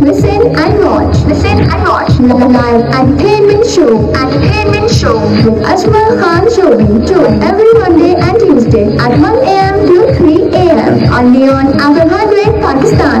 Listen and watch live entertainment show with Ajmal Khan Shobi every Monday and Tuesday at 1 a.m. to 3 a.m. only on Carbohydrate Pakistan.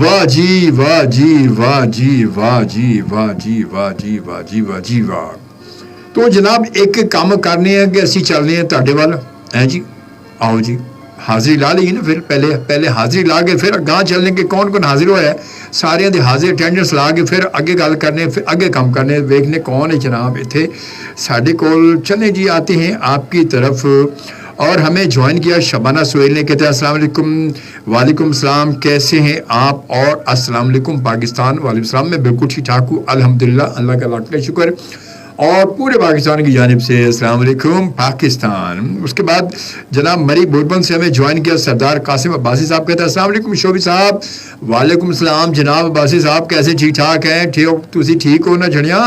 واہ جی واہ جی واہ جی واہ جی واہ جی واہ جی واہ جی واہ جی واہ. تو جناب ایک کام کرنے ہیں کہ اسی چلنے ہیں تاڈے وال ہیں جی. آؤ جی حاضری لا لی نا. پھر پہلے حاضری لا کے پھر گاں چلنے کے کون کون حاضر ہوا ہے سارے دے حاضر اٹینڈنس لا کے پھر اگے گل کرنے پھر اگے کام کرنے ویکھنے کون ہے جناب اتنے ساڈے کول. چلیں جی آتے ہیں آپ کی طرف. اور ہمیں جوائن کیا شبانہ سہیل نے. کہتے ہیں السلام علیکم. وعلیکم السلام. کیسے ہیں آپ؟ اور السلام علیکم پاکستان. وعلیکم السلام. میں بالکل ٹھیک ٹھاک ہوں الحمدللہ. اللہ کا لاکھ لاکھ شکر. اور پورے پاکستان کی جانب سے السلام علیکم پاکستان. اس کے بعد جناب مری بوربن سے ہمیں جوائن کیا سردار قاسم عباسی صاحب. کہتے ہیں السلام علیکم شوبی صاحب. وعلیکم السلام جناب عباسی صاحب. کیسے ٹھیک ٹھاک ہیں؟ تسی ٹھیک ہو نا جھڑیاں؟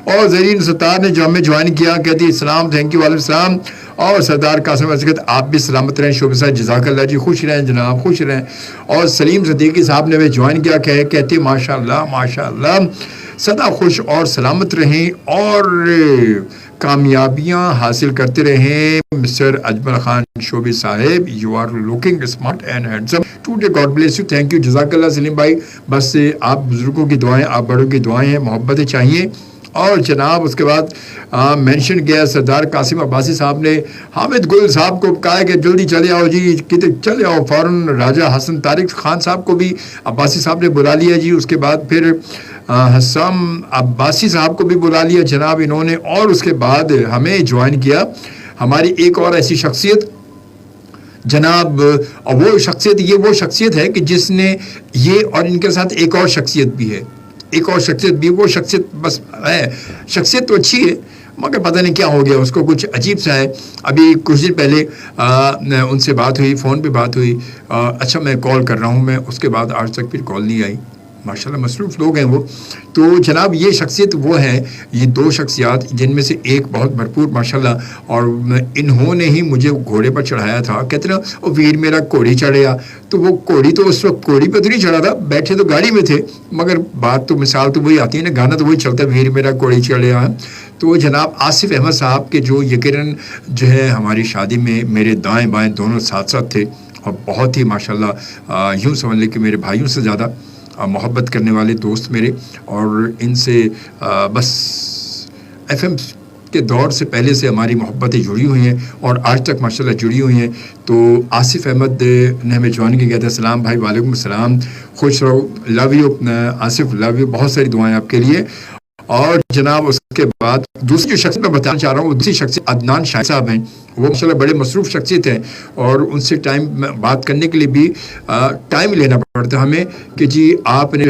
اور زرین ستار نے جو ہمیں جوائن کیا کہتی السلام. Thank you. وعلیکم السلام. اور سردار قاسم عباسی کہتے آپ بھی سلامت رہیں شوبی صاحب. جزاک اللہ جی. خوش رہیں جناب خوش رہیں. اور سلیم صدیقی صاحب نے ہمیں جوائن کیا کہتے ماشاء اللہ ماشاء اللہ سدا خوش اور سلامت رہیں اور کامیابیاں حاصل کرتے رہیں. مسٹر اجمل خان شوبی صاحب you are looking smart and handsome today. God bless you. Thank you. جزاک اللہ سلیم بھائی. بس آپ بزرگوں کی دعائیں آپ بڑوں کی دعائیں ہیں محبتیں چاہیے. اور جناب اس کے بعد مینشن کیا سردار قاسم عباسی صاحب نے حامد گل صاحب کو کہا کہ جلدی چلے آؤ جی کتنے چلے آؤ فوراً. راجہ حسن طارق خان صاحب کو بھی عباسی صاحب نے بلا لیا جی. اس کے بعد پھر حسام عباسی صاحب کو بھی بلا لیا جناب انہوں نے. اور اس کے بعد ہمیں جوائن کیا ہماری ایک اور ایسی شخصیت جناب. وہ شخصیت ہے کہ جس نے یہ اور ان کے ساتھ ایک اور شخصیت بھی ہے. وہ شخصیت بس ہے. شخصیت تو اچھی ہے مگر پتہ نہیں کیا ہو گیا اس کو کچھ عجیب سا ہے. ابھی کچھ دن پہلے ان سے بات ہوئی فون پہ بات ہوئی. اچھا میں کال کر رہا ہوں میں. اس کے بعد آج تک پھر کال نہیں آئی. ماشاءاللہ مصروف لوگ ہیں وہ. تو جناب یہ شخصیت وہ ہے. یہ دو شخصیات جن میں سے ایک بہت بھرپور ماشاءاللہ اور انہوں نے ہی مجھے گھوڑے پر چڑھایا تھا. کہتے نا وہ ویر میرا گھوڑی چڑھیا. تو وہ گھوڑی تو اس وقت گھوڑی پہ تو نہیں چڑھا تھا بیٹھے تو گاڑی میں تھے مگر بات تو مثال تو وہی آتی ہے نا. گانا تو وہی چلتا ہے ویر میرا گھوڑی چڑھیا. تو جناب آصف احمد صاحب کے جو یقیناً جو ہے ہماری شادی میں میرے دائیں بائیں دونوں ساتھ ساتھ تھے اور بہت ہی ماشاءاللہ یوں سمجھ لیں کہ میرے بھائیوں سے زیادہ محبت کرنے والے دوست میرے. اور ان سے بس ایف ایم کے دور سے پہلے سے ہماری محبتیں جڑی ہوئی ہیں اور آج تک ماشاءاللہ جڑی ہوئی ہیں. تو آصف احمد نے ہمیں جوائن کیا. کہتے ہیں السلام بھائی. وعلیکم السلام. خوش رہو. Love you Asif. Love you. بہت ساری دعائیں آپ کے لیے. اور جناب اس کے بعد دوسری شخصیت میں بتانا چاہ رہا ہوں. دوسری شخصیت عدنان شاہ صاحب ہیں. وہ ماشاءاللہ بڑے مصروف شخصیت ہیں اور ان سے بات کرنے کے لیے بھی ٹائم لینا پڑتا ہے ہمیں کہ جی آپ نے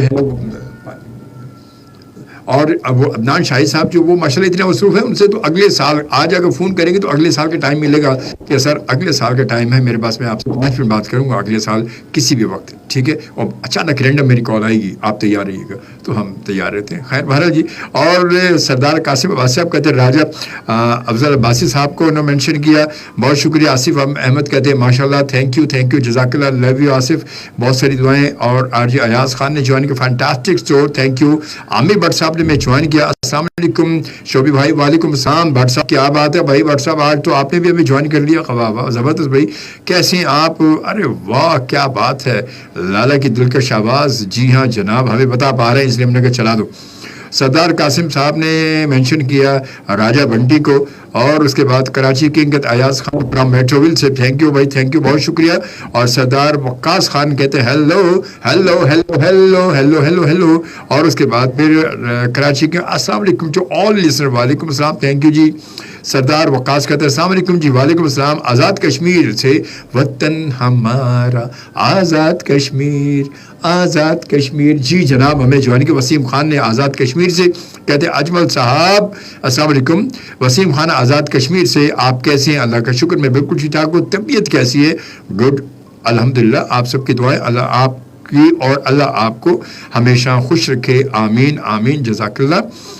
اور وہ عدنان شاہی صاحب جو وہ ماشاءاللہ اتنے مصروف ہیں ان سے تو اگلے سال آج اگر فون کریں گے تو اگلے سال کا ٹائم ملے گا کہ سر اگلے سال کا ٹائم ہے میرے پاس. میں آپ سے 5 منٹ بات کروں گا اگلے سال کسی بھی وقت. ٹھیک ہے. اور اچانک رینڈم میری کال آئے گی آپ تیار رہیے گا تو ہم تیار رہتے ہیں. خیر بہرحال جی. اور سردار قاسم عباسی صاحب کہتے ہیں راجہ افضل عباسی صاحب کو انہوں نے مینشن کیا. بہت شکریہ. آصف احمد کہتے ہیں ماشاء اللہ تھینک یو جزاک اللہ. لو یو آصف. بہت ساری دعائیں. اور آر جی ایاز خان نے جوائن کیا. Fantastic store. Thank you. Aamir Butt صاحب نے میں جوائن کیا. السلام علیکم شوبی بھائی. وعلیکم السلام. بٹ صاحب کیا بات ہے بھائی. بٹ صاحب آج تو آپ نے بھی ہمیں جوائن کر لیا. واہ زبردست بھائی. کیسے ہیں آپ؟ ارے واہ کیا بات ہے. لالا کی دلکش آواز. جی ہاں جناب ہمیں بتا پا رہے ہیں اس لیے ہم نے کہا چلا دو. سردار قاسم صاحب نے مینشن کیا راجہ بنٹی کو. اور اس کے بعد کراچی کنگ ایاز خان فرام میٹروول سے. تھینک یو بھائی تھینک یو بہت شکریہ. اور سردار وقاص خان کہتے ہیں hello hello hello hello hello hello hello. اور اس کے بعد پھر کراچی کے السلام علیکم ٹو آل لسنر. وعلیکم السلام. تھینک یو جی. سردار وقاص کہتے ہیں السلام علیکم جی. وعلیکم السلام. آزاد کشمیر سے. وطن ہمارا آزاد کشمیر آزاد کشمیر. جی جناب ہمیں جوائن کے. وسیم خان نے آزاد کشمیر سے. کہتے ہیں اجمل صاحب السلام علیکم. وسیم خان آزاد کشمیر سے. آپ کیسے ہیں؟ اللہ کا شکر میں بالکل ٹھیک ٹھاک ہوں. طبیعت کیسی ہے؟ گڈ الحمدللہ. آپ سب کی دعائیں اللہ آپ کی اور اللہ آپ کو ہمیشہ خوش رکھے. آمین آمین جزاک اللہ.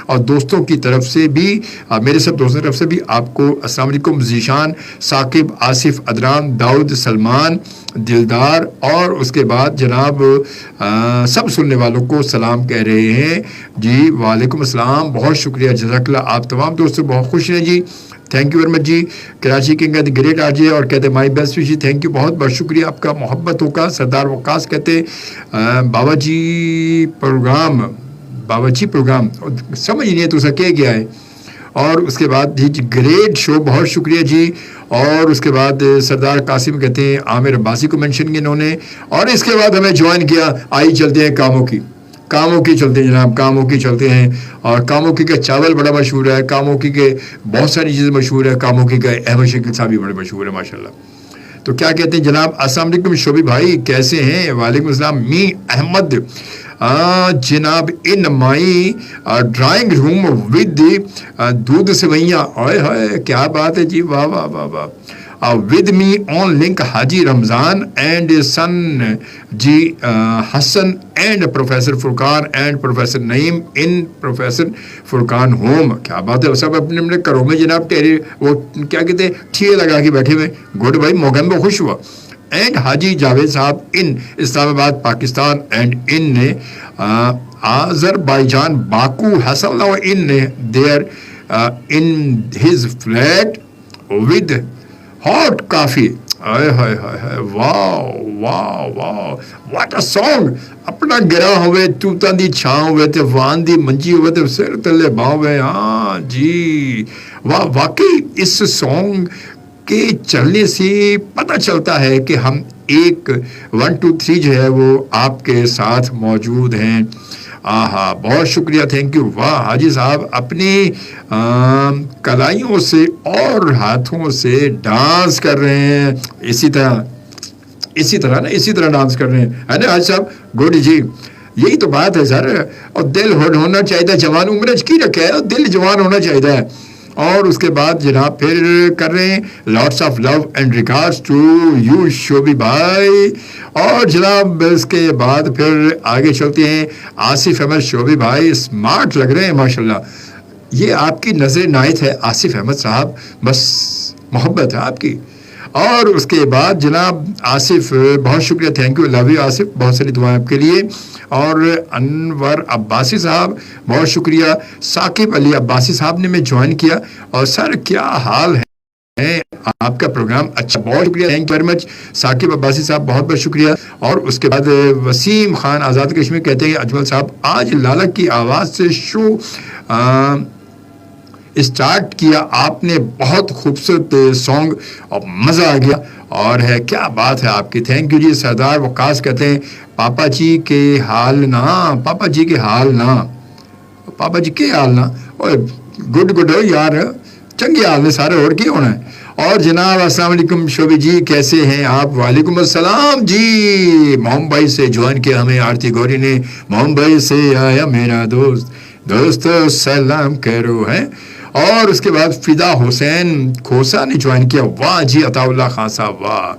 اور دوستوں کی طرف سے بھی میرے سب دوستوں کی طرف سے بھی آپ کو السلام علیکم. ذیشان ثاقب آصف ادران داؤد سلمان دلدار. اور اس کے بعد جناب سب سننے والوں کو سلام کہہ رہے ہیں جی. وعلیکم السلام. بہت شکریہ جزاک اللہ. آپ تمام دوستوں بہت خوش ہیں جی. تھینک یو ویری مچ جی. کراچی کنگ کہتے گریٹ آر جے اور کہتے ہیں مائی بیسٹ جی. تھینک یو, بہت بہت شکریہ آپ کا محبتوں کا. سردار وقاص کہتے بابا جی پروگرام سمجھ نہیں ہے تو اسے کہہ گیا ہے. اور اس کے بعد جی گریٹ شو, بہت شکریہ جی. اور اس کے بعد سردار قاسم کہتے ہیں عامر عباسی کو مینشن کیا انہوں نے. اور اس کے بعد ہمیں جوائن کیا, آئی چلتے ہیں کاموں کی چلتے ہیں جناب, کاموں کی چلتے ہیں. اور کاموں کی کا چاول بڑا مشہور ہے, کاموں کی کے بہت ساری چیزیں مشہور ہے, کاموں کی کا احمد شکیل صاحب بھی بڑے مشہور ہے ماشاء اللہ. تو کیا کہتے ہیں جناب, السلام علیکم شوبی بھائی کیسے ہیں؟ وعلیکم السلام. می احمد جناب ان مائی ڈرائنگ روم ود دودھ سوئیاں, اوئے ہوئے کیا بات ہے جی, واہ واہ واہ واہ. with me on link Haji Ramzan and son ji Hassan and Professor Furqan and Professor Naeem in Professor Furqan home. کیا بات ہے, سب اپنے اپنے گھروں میں جناب ٹیرے وہ کیا کہتے ہیں ٹھیے لگا کے بیٹھے ہوئے. گڈ بھائی, موقع میں خوش ہوا. اینڈ حاجی جاوید صاحب ان اسلام آباد پاکستان اینڈ ان نے آذربائیجان باکو حاصل in there in his flat with hot coffee. Wow wow wow what a song. اپنا گرا ہوئے توتاں دی چھاں ہوئے تے وان دی منجی ہوئے تے سر تلے باں ہوئے. ہاں جی واہ, واقعی اس سانگ کے چلنے سے پتہ چلتا ہے کہ ہم ایک 1 2 3 جو ہے وہ آپ کے ساتھ موجود ہیں. آہا بہت شکریہ, تھینک یو. واہ حاجی صاحب اپنی کلائیوں سے اور ہاتھوں سے ڈانس کر رہے ہیں. اسی طرح ڈانس کر رہے ہیں, ہے نا حاجی صاحب؟ گڈ جی, یہی تو بات ہے سر. اور دل ہونا چاہیے, جوان عمر کی رکھا ہے, اور دل جوان ہونا چاہیے. اور اس کے بعد جناب پھر کر رہے ہیں lots of love and regards to you Shobi بھائی. اور جناب اس کے بعد پھر آگے چلتے ہیں. آصف احمد شوبی بھائی اسمارٹ لگ رہے ہیں ماشاءاللہ. یہ آپ کی نظر عنایت ہے آصف احمد صاحب, بس محبت ہے آپ کی. اور اس کے بعد جناب آصف بہت شکریہ, thank you, love you Asif, بہت ساری دعائیں آپ کے لیے. اور انور عباسی صاحب بہت شکریہ. ثاقب علی عباسی صاحب نے میں جوائن کیا. اور سر کیا حال ہے آپ کا پروگرام اچھا, بہت شکریہ, تھینک یو ویری مچ ثاقب عباسی صاحب, بہت بہت شکریہ. اور اس کے بعد وسیم خان آزاد کشمیر کہتے ہیں اجمل صاحب آج لالا کی آواز سے شو اسٹارٹ کیا آپ نے, بہت خوبصورت سانگ اور مزہ آ گیا. اور ہے کیا بات ہے آپ کی, تھینک یو جی. سردار وقاص کہتے ہیں پاپا جی کے حال نہ گڈ ہو یار, چنگے حال نے سارے, اور کیا ہونا ہے. اور جناب السلام علیکم شوبی جی کیسے ہیں آپ؟ وعلیکم السلام جی. ممبئی سے جوائن کیا ہمیں آرتی گوری نے, ممبئی سے آیا میرا دوست سلام کرو ہے. اور اس کے بعد فدا حسین کھوسا نے جوائن کیا. واہ جی عطا اللہ خان صاحب, واہ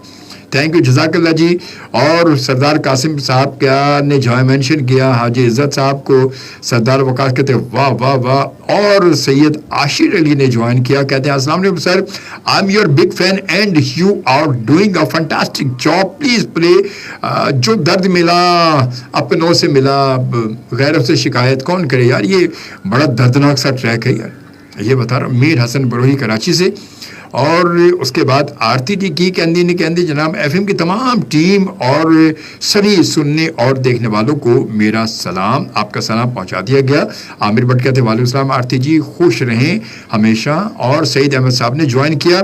تھینک یو, جزاک اللہ جی. اور سردار قاسم صاحب کیا نے جو ہے مینشن کیا حاجی عزت صاحب کو. سردار وقاص کہتے ہیں واہ واہ واہ. اور سید عاشر علی نے جوائن کیا, کہتے ہیں السلام علیکم sir, I am your big fan and you are doing a fantastic job, please play جو درد ملا اپنوں سے ملا غیروں سے شکایت کون کرے. یار یہ بڑا دردناک سا ٹریک ہے یار, یہ بتا رہا ہوں. میر حسن بروہی کراچی سے. اور اس کے بعد آرتی جی کی کہندی جناب ایف ایم کی تمام ٹیم اور سبھی سننے اور دیکھنے والوں کو میرا سلام, آپ کا سلام پہنچا دیا گیا. عامر بٹ کہتے وعلیکم السلام آرتی جی, خوش رہیں ہمیشہ. اور سعید احمد صاحب نے جوائن کیا.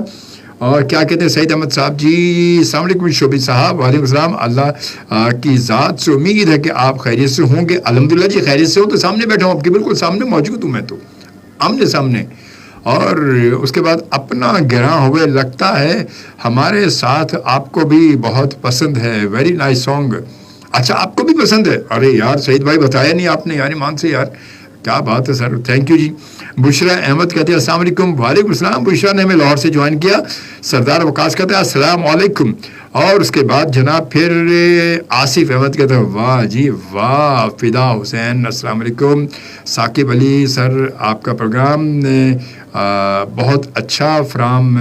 اور کیا کہتے ہیں سعید احمد صاحب جی, السلام علیکم شوبی صاحب. وعلیکم السلام. اللہ کی ذات سے امید ہے کہ آپ خیریت سے ہوں گے. الحمدللہ جی خیریت سے ہوں, تو سامنے بیٹھا ہوں آپ کے, بالکل سامنے موجود ہوں میں, تو آمنے سامنے. اور اس کے بعد اپنا گراں ہوئے لگتا ہے ہمارے ساتھ آپ کو بھی بہت پسند ہے, ویری نائس سانگ. اچھا آپ کو بھی پسند ہے؟ ارے یار سعید بھائی بتایا نہیں آپ نے یار, ایمان سے یار, کیا بات ہے سر, تھینک یو جی. بشرا احمد کہتے ہیں السلام علیکم. وعلیکم السلام. بشرا نے ہمیں لاہور سے جوائن کیا. سردار وقاص کہتے ہیں السلام علیکم. اور اس کے بعد جناب پھر آصف احمد کہتے ہیں واہ جی واہ. فدا حسین السلام علیکم. ثاقب علی سر آپ کا پروگرام بہت اچھا, فرام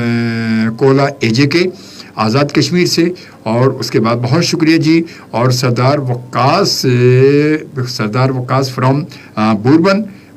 کولا اے جے کے آزاد کشمیر سے. اور اس کے بعد بہت شکریہ جی. اور سردار وقاص فرام بوربن,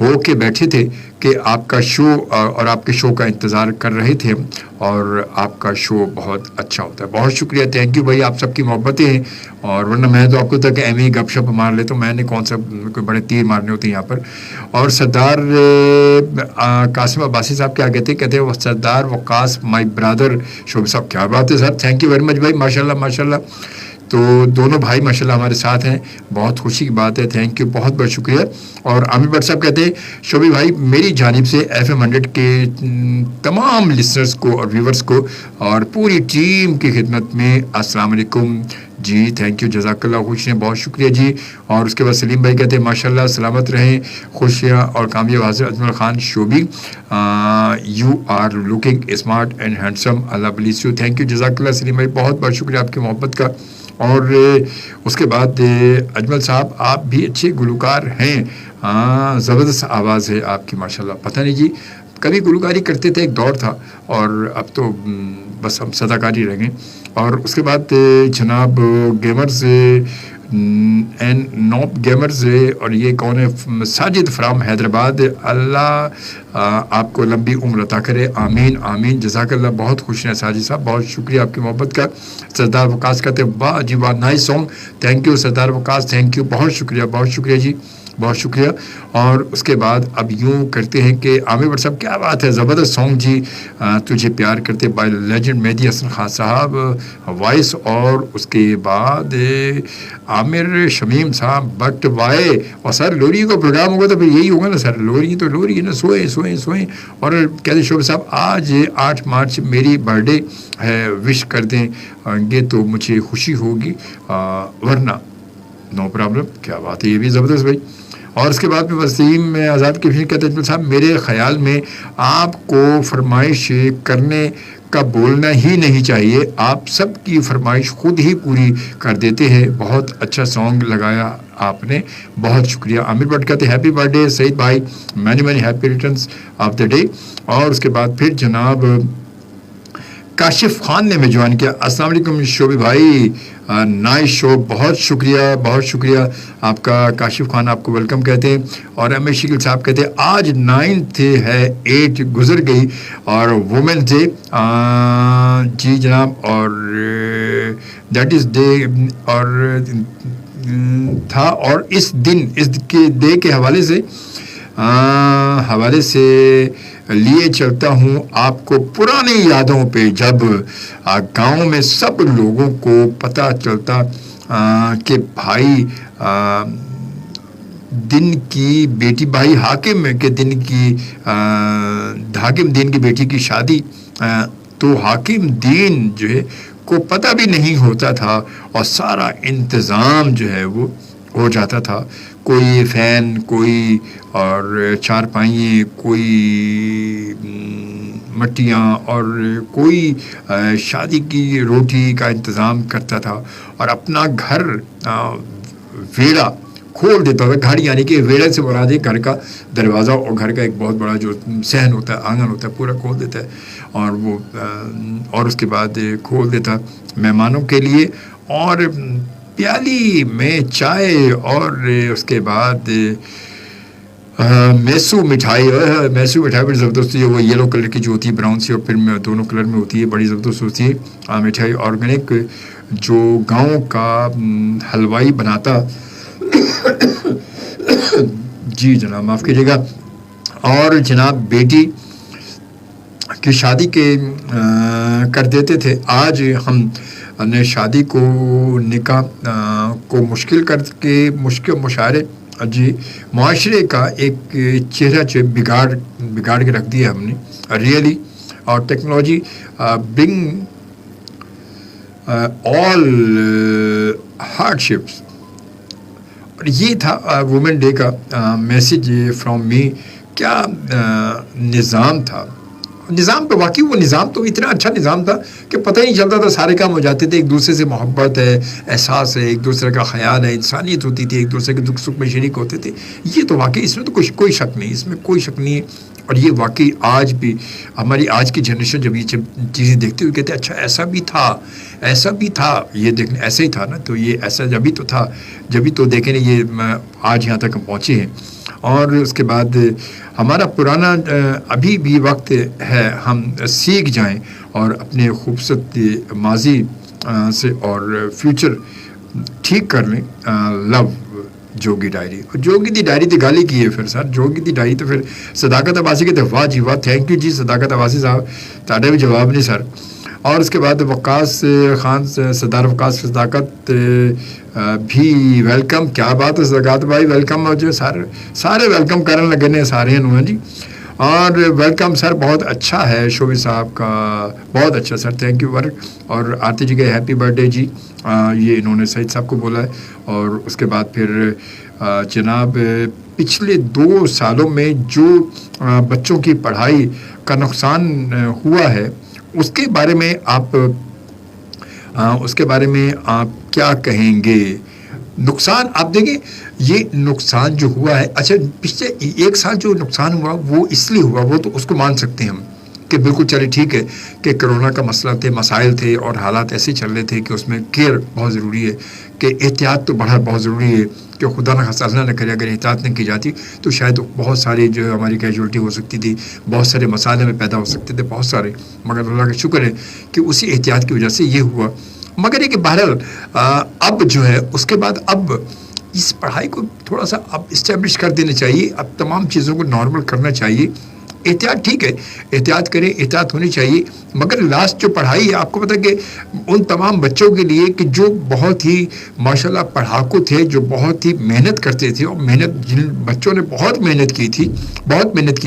ہو کے بیٹھے تھے کہ آپ کا شو اور آپ کے شو کا انتظار کر رہے تھے اور آپ کا شو بہت اچھا ہوتا ہے. بہت شکریہ, تھینک یو بھائی, آپ سب کی محبتیں ہیں. اور ورنہ میں تو آپ کو تک ایم ہی گپ شپ مار لیتا ہوں, میں نے کون سا کوئی بڑے تیر مارنے ہوتے ہیں یہاں پر. اور سردار قاسم عباسی صاحب کیا کہتے ہیں وہ سردار وقاص مائی برادر شعیب صاحب, کیا بات ہے سر, تھینک یو ویری مچ بھائی, ماشاء اللہ ماشاء اللہ. تو دونوں بھائی ماشاءاللہ ہمارے ساتھ ہیں, بہت خوشی کی بات ہے, تھینک یو, بہت بہت شکریہ. اور عامر بٹ صاحب کہتے ہیں شعیب بھائی میری جانب سے FM 100 کے تمام لسنرز کو اور ویورز کو اور پوری ٹیم کی خدمت میں السلام علیکم جی, تھینک یو, جزاک اللہ, خوش ہیں, بہت شکریہ جی. اور اس کے بعد سلیم بھائی کہتے ہیں ماشاءاللہ سلامت رہیں, خوشیاں اور کامیاب. حاضر Ajmal Khan Shoaibi, you are looking smart and handsome, Allah bless you, thank you, جزاک اللہ سلیم بھائی, بہت بہت شکریہ آپ کی محبت کا. اور اس کے بعد اجمل صاحب آپ بھی اچھے گلوکار ہیں, زبردست آواز ہے آپ کی ماشاءاللہ. پتہ نہیں جی, کبھی گلوکاری کرتے تھے, ایک دور تھا, اور اب تو بس ہم صداکاری رہ گئے. اور اس کے بعد جناب گیمرز اینڈ نوب گیمرز, اور یہ کون ہے, ساجد فرام حیدرآباد, اللہ آپ کو لمبی عمر عطا کرے, آمین آمین, جزاک اللہ, بہت خوش ہیں ساجد صاحب, بہت شکریہ آپ کی محبت کا. سردار وقاص کہتے ہیں واہ جی واہ, nice song, thank you Sardar Waqas, thank you, بہت شکریہ, بہت شکریہ جی, بہت شکریہ. اور اس کے بعد اب یوں کرتے ہیں کہ عامر بٹ صاحب, کیا بات ہے, زبردست سانگ جی, تجھے پیار کرتے بائی لیجنڈ مہدی حسن خان صاحب وائس. اور اس کے بعد عامر شمیم صاحب بٹ وائے, اور سر لوری کا پروگرام ہوگا تو پھر یہی ہوگا نا سر, لوری تو لوری ہے نا, سوئیں سوئیں سوئیں. اور کہتے شعیب صاحب آج 8 مارچ میری برتھ ڈے ہے, وش کر دیں گے تو مجھے خوشی ہوگی, ورنہ نو پرابلم. کیا بات ہے, یہ بھی زبردست بھائی. اور اس کے بعد میں وسیم آزاد کے بھی کہتے ہیں صاحب میرے خیال میں آپ کو فرمائش کرنے کا بولنا ہی نہیں چاہیے, آپ سب کی فرمائش خود ہی پوری کر دیتے ہیں, بہت اچھا سانگ لگایا آپ نے, بہت شکریہ. عامر بٹ کہتے ہیں ہیپی برتھ ڈے سعید بھائی, many many happy returns of the day. اور اس کے بعد پھر جناب کاشف خان نے میں جوائن کیا, السلام علیکم شعیب بھائی, نائس شو, بہت شکریہ, بہت شکریہ آپ کا کاشف خان, آپ کو ویلکم کہتے ہیں. اور ایم اے شکیل صاحب کہتے ہیں آج 9th ہے, 8 گزر گئی اور وومنس ڈے, جی جناب, اور دیٹ از ڈے اور تھا, اور اس دن اس کے ڈے کے حوالے سے لیے چلتا ہوں آپ کو پرانی یادوں پہ, جب گاؤں میں سب لوگوں کو پتہ چلتا کہ بھائی دن کی بیٹی, بھائی حاکم کے دن کی حاکم دین کی بیٹی کی شادی, تو حاکم دین جو ہے کو پتہ بھی نہیں ہوتا تھا, اور سارا انتظام جو ہے وہ ہو جاتا تھا. کوئی فین, کوئی اور چارپائییں, کوئی مٹیاں, اور کوئی شادی کی روٹی کا انتظام کرتا تھا, اور اپنا گھر ویڑا کھول دیتا تھا. گھر یعنی کہ ویڑے سے مراد ہے گھر کا دروازہ, اور گھر کا ایک بہت بڑا جو صحن ہوتا ہے, آنگن ہوتا ہے, پورا کھول دیتا ہے, اور وہ اور اس کے بعد کھول دیتا مہمانوں کے لیے, اور پیالی میں چائے, اور اس کے بعد میسو مٹھائی بڑی زبردست ہوتی ہے, وہ یلو کلر کی جو ہوتی ہے, براؤن سی, اور پھر دونوں کلر میں ہوتی ہے, بڑی زبردست ہوتی ہے مٹھائی, آرگینک جو گاؤں کا حلوائی بناتا جی جناب معاف کیجیے گا. اور جناب بیٹی کی شادی کے کر دیتے تھے. آج ہم نے شادی کو نکاح کو مشکل کر کے مشاعرے جی معاشرے کا ایک چہرہ بگاڑ کے رکھ دیا ہم نے ریئلی. اور ٹیکنالوجی برنگ آل ہارڈشپس. اور یہ تھا وومن ڈے کا میسج فرام می. کیا نظام تھا, نظام پہ واقعی وہ نظام تو اتنا اچھا نظام تھا کہ پتہ ہی نہیں چلتا تھا, سارے کام ہو جاتے تھے, ایک دوسرے سے محبت ہے, احساس ہے, ایک دوسرے کا خیال ہے, انسانیت ہوتی تھی, ایک دوسرے کے دکھ سکھ میں شریک ہوتے تھے. یہ تو واقعی اس میں تو کوئی شک نہیں, اس میں کوئی شک نہیں ہے. اور یہ واقعی آج بھی ہماری آج کی جنریشن جب یہ چیزیں دیکھتے ہوئے کہتے ہیں اچھا ایسا بھی تھا, ایسا بھی تھا، یہ دیکھنے ایسا ہی تھا نا، تو یہ ایسا جبھی تو تھا، جبھی تو دیکھیں یہ آج یہاں تک ہم پہنچے ہیں. اور اس کے بعد ہمارا پرانا ابھی بھی وقت ہے ہم سیکھ جائیں اور اپنے خوبصورت ماضی سے اور فیوچر ٹھیک کر لیں. لو جوگی ڈائری، جوگی دی ڈائری تو گالی کی ہے پھر سر، جوگی دی ڈائری تو پھر صداقت عباسی کے تو واہ جی واہ، تھینک یو جی صداقت عباسی صاحب، تاڑے بھی جواب نہیں سر. اور اس کے بعد وقاص خان سردار وقاص صداقت بھی ویلکم. کیا بات ہے صداقت بھائی، ویلکم. جو سارے ویلکم کرنے لگے نے سارے انہوں جی. اور ویلکم سر، بہت اچھا ہے شوبی صاحب کا، بہت اچھا سر، تھینک یو ورک. اور آرتی جی کے ہیپی برتھ ڈے جی، یہ انہوں نے سعید صاحب کو بولا ہے. اور اس کے بعد پھر جناب پچھلے 2 سالوں میں جو بچوں کی پڑھائی کا نقصان ہوا ہے اس کے بارے میں آپ کیا کہیں گے؟ نقصان آپ دیکھیں، یہ نقصان جو ہوا ہے، اچھا پچھلے 1 سال جو نقصان ہوا وہ اس لیے ہوا، وہ تو اس کو مان سکتے ہیں ہم کہ بالکل چلے ٹھیک ہے کہ کرونا کا مسئلہ تھے، مسائل تھے اور حالات ایسے چل رہے تھے کہ اس میں کیئر بہت ضروری ہے، کہ احتیاط تو بڑا بہت ضروری ہے، کہ خدا نہ خاصہ اللہ نہ کرے اگر احتیاط نہیں کی جاتی تو شاید بہت ساری جو ہماری کیجولٹی ہو سکتی تھی، بہت سارے مسائل میں پیدا ہو سکتے تھے، بہت سارے. مگر اللہ کا شکر ہے کہ اسی احتیاط کی وجہ سے یہ ہوا. مگر یہ کہ بہرحال اب جو ہے اس کے بعد اب اس پڑھائی کو تھوڑا سا اب اسٹیبلش کر دینا چاہیے، اب تمام چیزوں کو نارمل کرنا چاہیے. احتیاط ٹھیک ہے، احتیاط کریں، احتیاط ہونی چاہیے، مگر لاسٹ جو پڑھائی ہے آپ کو پتہ کہ ان تمام بچوں کے لیے کہ جو بہت ہی ماشاءاللہ پڑھاکو تھے، جو بہت ہی محنت کرتے تھے، اور جن بچوں نے بہت محنت کی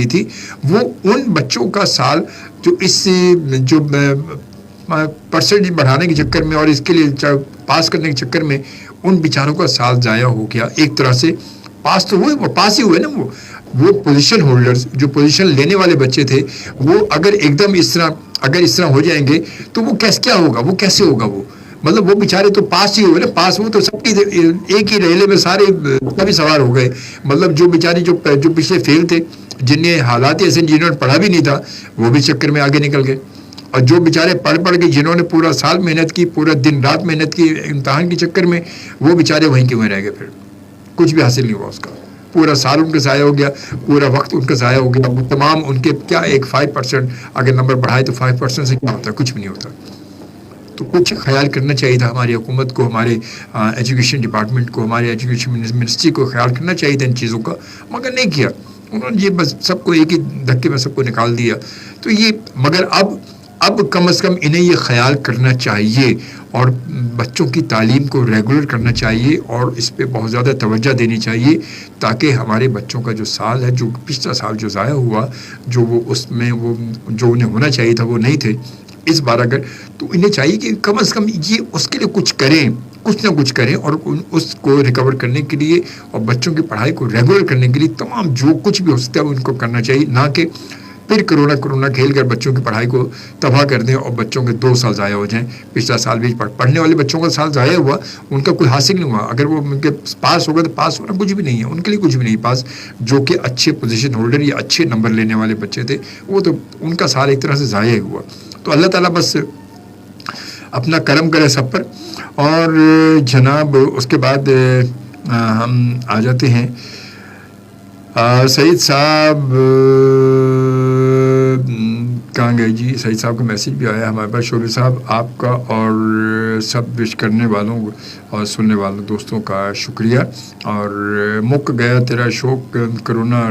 تھی وہ ان بچوں کا سال جو اس جو پرسنٹیج بڑھانے کے چکر میں اور اس کے لیے پاس کرنے کے چکر میں ان بیچاروں کا سال ضائع ہو گیا. ایک طرح سے پاس تو ہوئے، وہ پاس ہی ہوئے نا، وہ پوزیشن ہولڈرز جو پوزیشن لینے والے بچے تھے، وہ اگر ایک دم اس طرح ہو جائیں گے تو وہ کیا ہوگا، وہ کیسے ہوگا، وہ مطلب وہ بیچارے تو پاس ہی ہوئے نا. پاس وہ تو سب کی ایک ہی ریلے میں سارے بھی سوار ہو گئے. مطلب جو بیچارے جو پچھلے فیل تھے، جن نے حالات ایسے جنہوں نے پڑھا بھی نہیں تھا، وہ بھی چکر میں آگے نکل گئے. اور جو بیچارے پڑھ کے جنہوں نے پورا سال محنت کی، پورا دن رات محنت کی امتحان کے چکر میں، وہ بیچارے وہیں کے وہیں رہ گئے، پھر کچھ بھی حاصل نہیں ہوا. اس کا پورا سال ان کا ضائع ہو گیا، پورا وقت ان کا ضائع ہو گیا. وہ تمام ان کے کیا ایک 5% اگر نمبر بڑھائے تو 5% سے کیا ہوتا ہے؟ کچھ بھی نہیں ہوتا. تو کچھ خیال کرنا چاہیے تھا ہماری حکومت کو، ہمارے ایجوکیشن ڈپارٹمنٹ کو، ہمارے ایجوکیشن منسٹری کو خیال کرنا چاہیے تھا ان چیزوں کا، مگر نہیں کیا. انہوں نے یہ بس سب کو ایک ہی دھکے میں سب کو نکال دیا. تو یہ مگر اب کم از کم انہیں یہ خیال کرنا چاہیے اور بچوں کی تعلیم کو ریگولر کرنا چاہیے اور اس پہ بہت زیادہ توجہ دینی چاہیے، تاکہ ہمارے بچوں کا جو سال ہے، جو پچھلا سال جو ضائع ہوا، جو وہ اس میں وہ جو انہیں ہونا چاہیے تھا وہ نہیں تھے اس بار، اگر تو انہیں چاہیے کہ کم از کم یہ اس کے لیے کچھ نہ کچھ کریں اور اس کو ریکور کرنے کے لیے اور بچوں کی پڑھائی کو ریگولر کرنے کے لیے تمام جو کچھ بھی ہو سکتا ہے وہ ان کو کرنا چاہیے، نہ کہ پھر کرونا کھیل کر بچوں کی پڑھائی کو تباہ کر دیں اور بچوں کے 2 سال ضائع ہو جائیں. پچھلا سال بھی پڑھنے والے بچوں کا سال ضائع ہوا، ان کا کوئی حاصل نہیں ہوا. اگر وہ ان کے پاس ہوگا تو پاس ہونا کچھ بھی نہیں ہے، ان کے لیے کچھ بھی نہیں پاس. جو کہ اچھے پوزیشن ہولڈر یا اچھے نمبر لینے والے بچے تھے، وہ تو ان کا سال ایک طرح سے ضائع ہوا. تو اللہ تعالیٰ بس اپنا کرم کرے سب پر. اور جناب اس کے بعد ہم آ جاتے ہیں سعید صاحب کہاں گئے جی؟ سعید صاحب کا میسیج بھی آیا ہمارے پاس. شعبے صاحب آپ کا اور سب وش کرنے والوں اور سننے والوں دوستوں کا شکریہ. اور مک گیا تیرا شوق کرونا،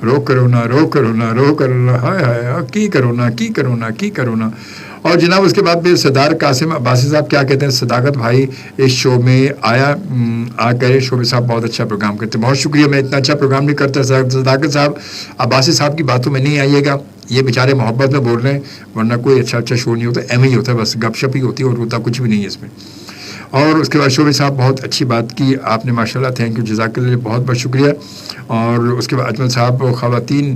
رو کرونا ہائے کی کرونا. اور جناب اس کے بعد بھی صدار قاسم عباسی صاحب کیا کہتے ہیں؟ صداقت بھائی اس شو میں آ کر شعبے صاحب بہت اچھا پروگرام کرتے ہیں. بہت شکریہ. میں اتنا اچھا پروگرام نہیں کرتا. صداقت صاحب عباسی صاحب کی باتوں میں نہیں آئیے گا، یہ بیچارے محبت میں بول رہے ہیں، ورنہ کوئی اچھا شو نہیں ہوتا، ایم ہی ہوتا ہے، بس گپ شپ ہی ہوتی ہے اور ہوتا کچھ بھی نہیں ہے اس میں. اور اس کے بعد شعبے صاحب بہت اچھی بات کی آپ نے، ماشاءاللہ، تھینک یو، جزاک اللہ، بہت بہت شکریہ. اور اس کے بعد اجمل صاحب خواتین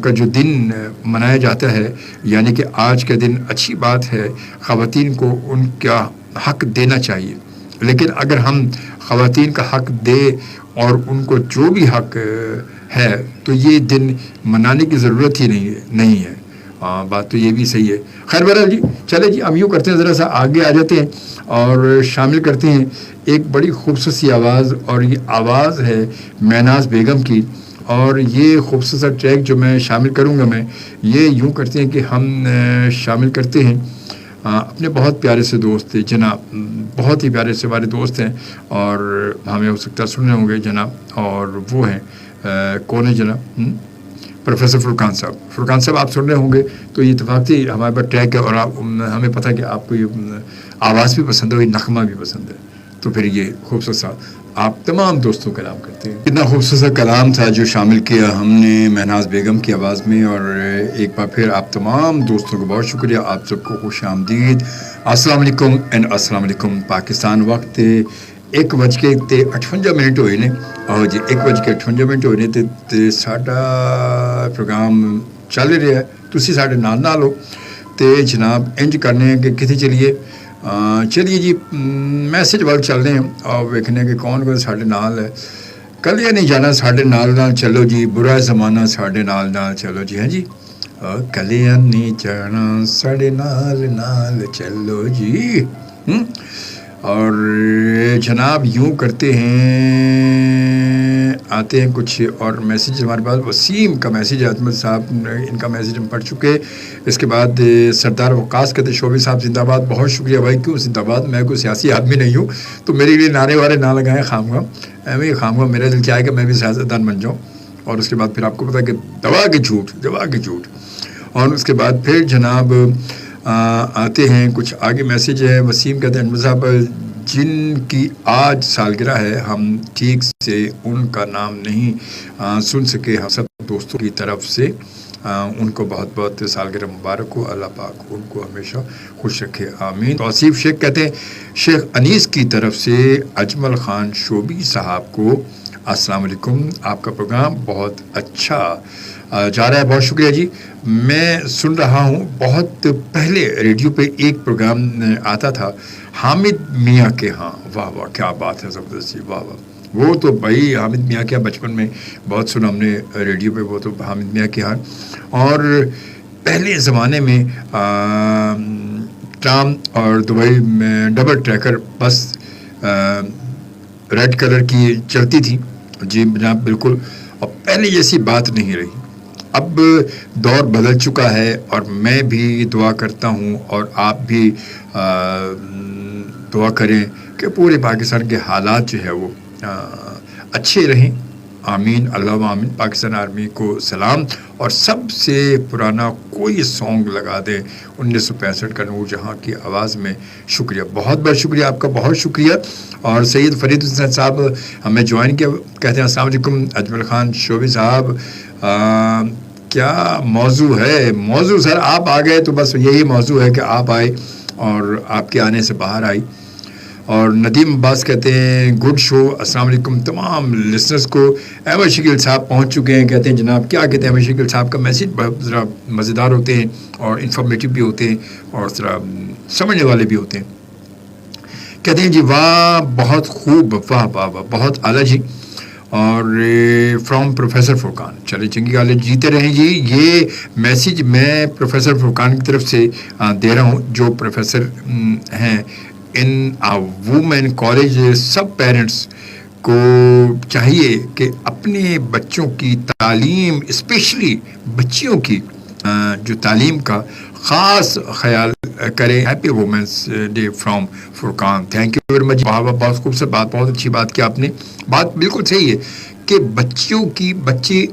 کا جو دن منایا جاتا ہے، یعنی کہ آج کا دن اچھی بات ہے، خواتین کو ان کا حق دینا چاہیے. لیکن اگر ہم خواتین کا حق دے اور ان کو جو بھی حق ہے تو یہ دن منانے کی ضرورت ہی نہیں ہے. ہاں بات تو یہ بھی صحیح ہے. خیر بہرحال جی چلے جی اب یوں کرتے ہیں ذرا سا آگے آ جاتے ہیں اور شامل کرتے ہیں ایک بڑی خوبصورت آواز, اور یہ آواز ہے مہناز بیگم کی. اور یہ خوبصورت ٹریک جو میں شامل کروں گا میں یہ یوں کرتے ہیں کہ ہم شامل کرتے ہیں اپنے بہت پیارے سے دوست تھے جناب, بہت ہی پیارے سے ہمارے دوست ہیں اور ہمیں ہو سکتا ہے سن رہے ہوں گے جناب, اور وہ ہیں کون ہے جناب, پروفیسر فرقان صاحب. فرقان صاحب آپ سن رہے ہوں گے تو یہ اتفاقی ہمارے پاس ٹریک ہے اور ہمیں پتہ ہے کہ آپ کو یہ آواز بھی پسند ہے, یہ نغمہ بھی پسند ہے, تو پھر یہ خوبصورت سا آپ تمام دوستوں کا کلام کرتے ہیں. اتنا خوبصورت سا کلام تھا جو شامل کیا ہم نے مہناز بیگم کی آواز میں, اور ایک بار پھر آپ تمام دوستوں کو بہت شکریہ, آپ سب کو خوش آمدید. السلام علیکم اینڈ السلام علیکم پاکستان. وقت 1:58 ہوئے نے, اور جی 1:58 ہوئے نے تو ساڈا پروگرام چل رہا ہے, تسی ساڈے نال ہو تو جناب انج کرنے کہ کتنے چلیے جی میسج وال چل رہے ہیں اور ویکھنے کہ کون ساڈے نال ہے. کلیاں نہیں جانا ساڈے نال چلو جی, برا زمانہ ساڈے نال چلو جی. ہاں جی کلیاں نہیں جانا ساڈے نال چلو جی. اور جناب یوں کرتے ہیں, آتے ہیں کچھ اور میسیج ہمارے پاس. وسیم کا میسیج, احمد صاحب ان کا میسیج ہم پڑھ چکے. اس کے بعد سردار وقاص کہتے شعبی صاحب زندہ باد. بہت شکریہ بھائی, کیوں زندہ باد, میں کوئی سیاسی آدمی نہیں ہوں تو میرے لیے نعرے وارے نہ لگائیں خامخواہ. ایویں ہی خامخواہ میرا دل چاہے کہ میں بھی سیاستدان بن جاؤں, اور اس کے بعد پھر آپ کو پتا کہ دوا کے جھوٹ. اور اس کے بعد پھر جناب آتے ہیں کچھ آگے میسیج ہے. وسیم کہتے ہیں احمد صاحب جن کی آج سالگرہ ہے ہم ٹھیک سے ان کا نام نہیں سن سکے, ہم سب دوستوں کی طرف سے ان کو بہت بہت سالگرہ مبارک ہو. اللہ پاک ان کو ہمیشہ خوش رکھے, آمین. توصیف شیخ کہتے ہیں شیخ انیس کی طرف سے اجمل خان شوبی صاحب کو السلام علیکم, آپ کا پروگرام بہت اچھا جا رہا ہے. بہت شکریہ جی. میں سن رہا ہوں بہت پہلے ریڈیو پہ ایک پروگرام آتا تھا حامد میاں کے ہاں. واہ واہ کیا بات ہے, زبردست جی, واہ واہ. وہ تو بھائی حامد میاں کے بچپن میں بہت سنا ہم نے ریڈیو پہ, وہ تو حامد میاں کے ہاں. اور پہلے زمانے میں ٹرام اور دبئی میں ڈبل ٹریکر بس ریڈ کلر کی چلتی تھی جی جناب, بالکل. اور پہلے جیسی بات نہیں رہی, اب دور بدل چکا ہے. اور میں بھی دعا کرتا ہوں اور آپ بھی دعا کریں کہ پورے پاکستان کے حالات جو ہے وہ اچھے رہیں, آمین اللہم آمین. پاکستان آرمی کو سلام. اور سب سے پرانا کوئی سانگ لگا دیں 1965 کا نور جہاں کی آواز میں. شکریہ, بہت بہت شکریہ آپ کا, بہت شکریہ. اور سید فرید حسین صاحب ہمیں جوائن کیا, کہتے ہیں السلام علیکم اجمل خان شوبی صاحب, کیا موضوع ہے. موضوع سر آپ آ گئے تو بس یہی موضوع ہے کہ آپ آئے اور آپ کے آنے سے باہر آئی. اور ندیم عباس کہتے ہیں گڈ شو, السلام علیکم تمام لسنرز کو. احمد شکیل صاحب پہنچ چکے ہیں, کہتے ہیں جناب کیا کہتے ہیں. احمد شکیل صاحب کا میسیج بہت ذرا مزیدار ہوتے ہیں اور انفارمیٹیو بھی ہوتے ہیں اور ذرا سمجھنے والے بھی ہوتے ہیں. کہتے ہیں جی واہ بہت خوب, واہ واہ واہ بہت اعلیٰ جی. اور فرام پروفیسر فرقان, چلے چنگی گال جیتے رہیں جی. یہ میسیج میں پروفیسر فرقان کی طرف سے دے رہا ہوں جو پروفیسر ہیں ان وومن کالج. سب پیرنٹس کو چاہیے کہ اپنے بچوں کی تعلیم, اسپیشلی بچیوں کی جو تعلیم کا خاص خیال کریں. Happy women's day from Furqan. Thank you very much. بہت خوبصورت بات, بہت اچھی بات کی آپ نے. بات بالکل صحیح ہے کہ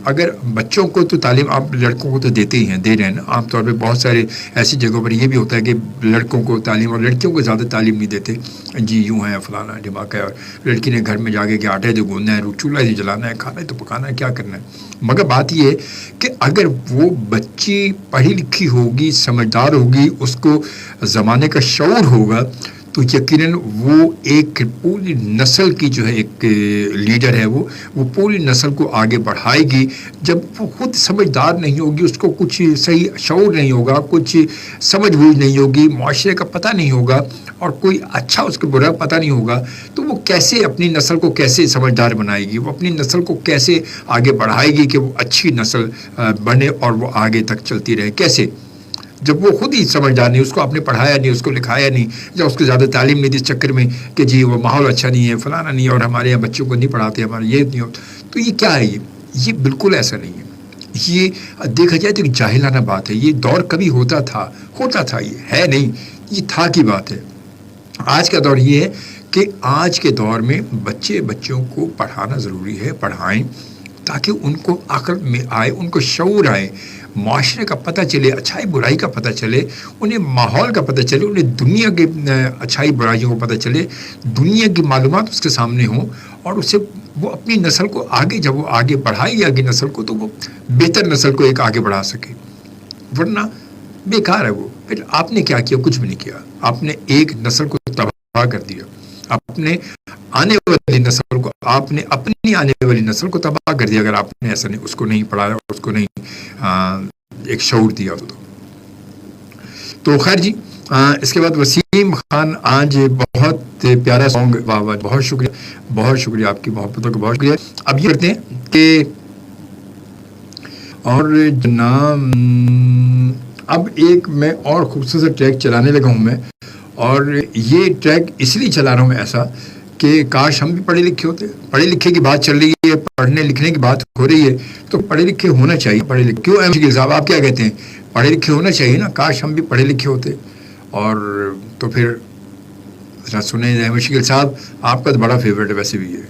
اگر بچوں کو تو تعلیم آپ لڑکوں کو تو دیتے ہی ہیں, دے رہے ہیں نا. عام طور پہ بہت سارے ایسی جگہوں پر یہ بھی ہوتا ہے کہ لڑکوں کو تعلیم اور لڑکیوں کو زیادہ تعلیم نہیں دیتے جی. یوں ہے فلانا ڈھماکہ ہے, اور لڑکی نے گھر میں جا کے آٹے تو گوندنا ہے, چولہا ہی جلانا ہے, کھانا تو پکانا ہے, کیا کرنا ہے. مگر بات یہ ہے کہ اگر وہ بچی پڑھی لکھی ہوگی, سمجھدار ہوگی, اس کو زمانے کا شعور ہوگا, تو یقیناً وہ ایک پوری نسل کی جو ہے ایک لیڈر ہے, وہ پوری نسل کو آگے بڑھائے گی. جب وہ خود سمجھدار نہیں ہوگی, اس کو کچھ صحیح شعور نہیں ہوگا, کچھ سمجھ بوجھ نہیں ہوگی, معاشرے کا پتہ نہیں ہوگا, اور کوئی اچھا اس کو برا پتہ نہیں ہوگا, تو وہ کیسے اپنی نسل کو کیسے سمجھدار بنائے گی, وہ اپنی نسل کو کیسے آگے بڑھائے گی کہ وہ اچھی نسل بنے اور وہ آگے تک چلتی رہے. کیسے جب وہ خود ہی سمجھدار نہیں, اس کو آپ نے پڑھایا نہیں, اس کو لکھایا نہیں, یا اس کو زیادہ تعلیم نہیں دی اس چکر میں کہ جی وہ ماحول اچھا نہیں ہے, فلانا نہیں ہے, اور ہمارے یہاں بچوں کو نہیں پڑھاتے, ہمارے یہ نہیں ہوتا. تو یہ کیا ہے, یہ بالکل ایسا نہیں ہے. یہ دیکھا جائے تو ایک جاہلانہ بات ہے. یہ دور کبھی ہوتا تھا, یہ ہے نہیں, یہ تھا کی بات ہے. آج کا دور یہ ہے کہ آج کے دور میں بچوں کو پڑھانا ضروری ہے, پڑھائیں تاکہ ان کو عقل میں آئے, ان کو شعور آئے, معاشرے کا پتہ چلے, اچھائی برائی کا پتہ چلے, انہیں ماحول کا پتہ چلے, انہیں دنیا کے اچھائی برائیوں کو پتہ چلے, دنیا کی معلومات اس کے سامنے ہوں, اور اسے وہ اپنی نسل کو آگے, جب وہ آگے بڑھائے گی آگے نسل کو, تو وہ بہتر نسل کو ایک آگے بڑھا سکے. ورنہ بیکار ہے وہ. پھر آپ نے کیا کیا؟ کچھ بھی نہیں کیا. آپ نے ایک نسل کو تباہ کر دیا. آپ نے آنے والی نسل کو, آپ نے اپنی آنے والی نسل کو تباہ کر دیا اگر آپ نے ایسا نہیں, اس کو نہیں پڑھایا, اس کو نہیں ایک شعور دیا. تو خیر جی, اس کے بعد وسیم خان آج بہت پیارا سانگ, واہ واہ, بہت شکریہ, بہت شکریہ, آپ کی محبتوں کا بہت شکریہ. اب یہ کرتے ہیں کہ اور جناب اب ایک میں اور خوبصورت ٹریک چلانے لگا ہوں میں, اور یہ ٹریک اس لیے چلا رہا ہوں میں ایسا کہ کاش ہم بھی پڑھے لکھے ہوتے. پڑھے لکھے کی بات چل رہی ہے, پڑھنے لکھنے کی بات ہو رہی ہے, تو پڑھے لکھے ہونا چاہیے. پڑھے لکھے کیوں ایم شکیل صاحب, آپ کیا کہتے ہیں؟ پڑھے لکھے ہونا چاہیے نا, کاش ہم بھی پڑھے لکھے ہوتے. اور تو پھر ذرا سنیں احمد شکیل صاحب, آپ کا تو بڑا فیوریٹ ہے ویسے بھی ہے.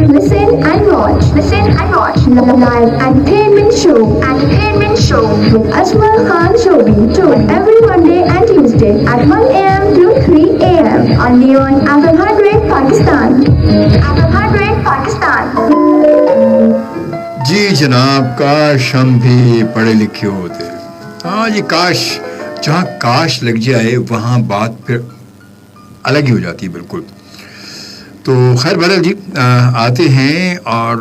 Listen and watch. Live entertainment show with Ajmal Khan Shobi tuned every Monday and Tuesday at 1 a.m. to 3 a.m. only on FM 100 Pakistan. جی جناب, کاش ہم بھی پڑھے لکھے ہوتے. ہاں جی, کاش, جہاں کاش لگ جائے وہاں بات پھر الگ ہی ہو جاتی ہے بالکل. تو خیر بہرحال جی, آتے ہیں اور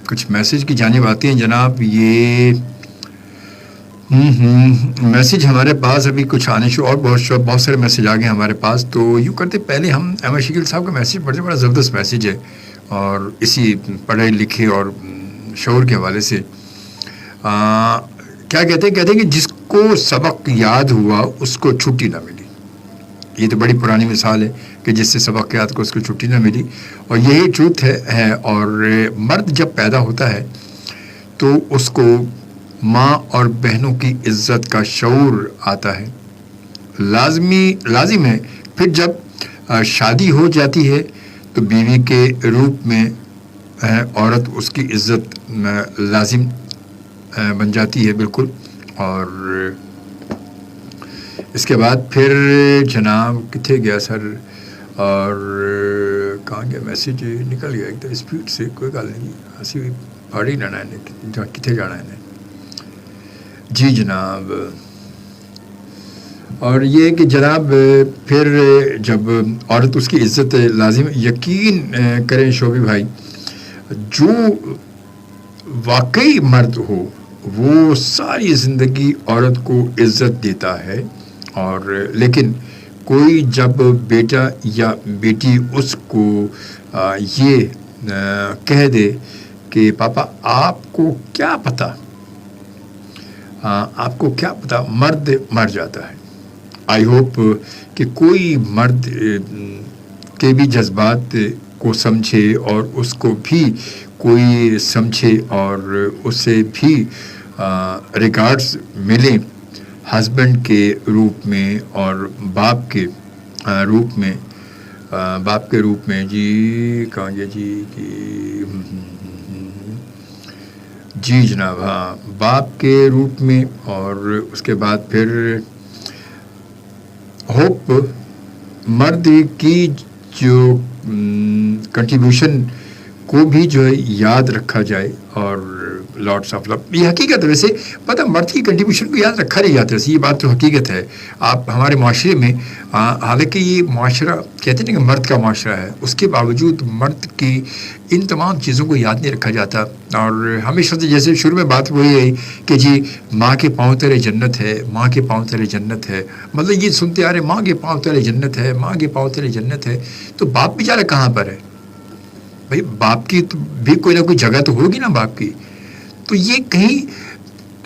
کچھ میسج کی جانب آتے ہیں جناب. یہ میسج ہمارے پاس ابھی کچھ آنے اور بہت سارے میسج آ گئے ہمارے پاس. تو یوں کرتے پہلے ہم احمد شکیل صاحب کا میسج پڑھتے, بڑا زبردست میسج ہے, اور اسی پڑھے لکھے اور شعور کے حوالے سے کیا کہتے ہیں کہ جس کو سبق یاد ہوا اس کو چھٹی نہ ملی. یہ تو بڑی پرانی مثال ہے کہ جس سے سبق یاد کو اس کو چھٹی نہ ملی, اور یہی ٹروتھ ہے. اور مرد جب پیدا ہوتا ہے تو اس کو ماں اور بہنوں کی عزت کا شعور آتا ہے, لازم ہے. پھر جب شادی ہو جاتی ہے تو بیوی کے روپ میں عورت اس کی عزت لازم بن جاتی ہے بالکل. اور اس کے بعد پھر جناب کتنے گیا سر, اور کہاں گیا میسیج, نکل گیا ایک دم اسپیڈ سے. کوئی گل نہیں, اسی بھی پڑھ ہی لینا ہے, کتنے جانا ہے. جی جناب, اور یہ کہ جناب پھر جب عورت اس کی عزت لازم, یقین کریں شعبی بھائی, جو واقعی مرد ہو وہ ساری زندگی عورت کو عزت دیتا ہے. اور لیکن کوئی جب بیٹا یا بیٹی اس کو یہ کہہ دے کہ پاپا آپ کو کیا پتہ, مرد مر جاتا ہے. آئی ہوپ کہ کوئی مرد کے بھی جذبات کو سمجھے اور اس کو بھی کوئی سمجھے اور اسے بھی ریکارڈز ملیں ہسبینڈ کے روپ میں اور باپ کے روپ میں. جی کہاں گیا جی جناب, ہاں, باپ کے روپ میں. اور اس کے بعد پھر ہوپ مرد کی جو کنٹریبیوشن کو بھی جو ہے یاد رکھا جائے. اور لاٹس آف لو, یہ حقیقت ہے. ویسے پتہ مرد کی کنٹریبیوشن کو یاد رکھا نہیں جاتا, یہ بات تو حقیقت ہے. آپ ہمارے معاشرے میں, حالانکہ یہ معاشرہ کہتے ہیں کہ مرد کا معاشرہ ہے, اس کے باوجود مرد کی ان تمام چیزوں کو یاد نہیں رکھا جاتا. اور ہمیشہ سے جیسے شروع میں بات وہی ہے کہ جی ماں کے پاؤں تلے جنت ہے, ماں کے پاؤں تلے جنت ہے, مطلب یہ سنتے آ رہے ماں کے پاؤں تلے جنت ہے, ماں کے پاؤں تلے جنت ہے. تو باپ بیچارہ کہاں پر ہے بھائی؟ باپ کی بھی کوئی نہ کوئی جگہ تو ہوگی نا باپ کی. تو یہ کہیں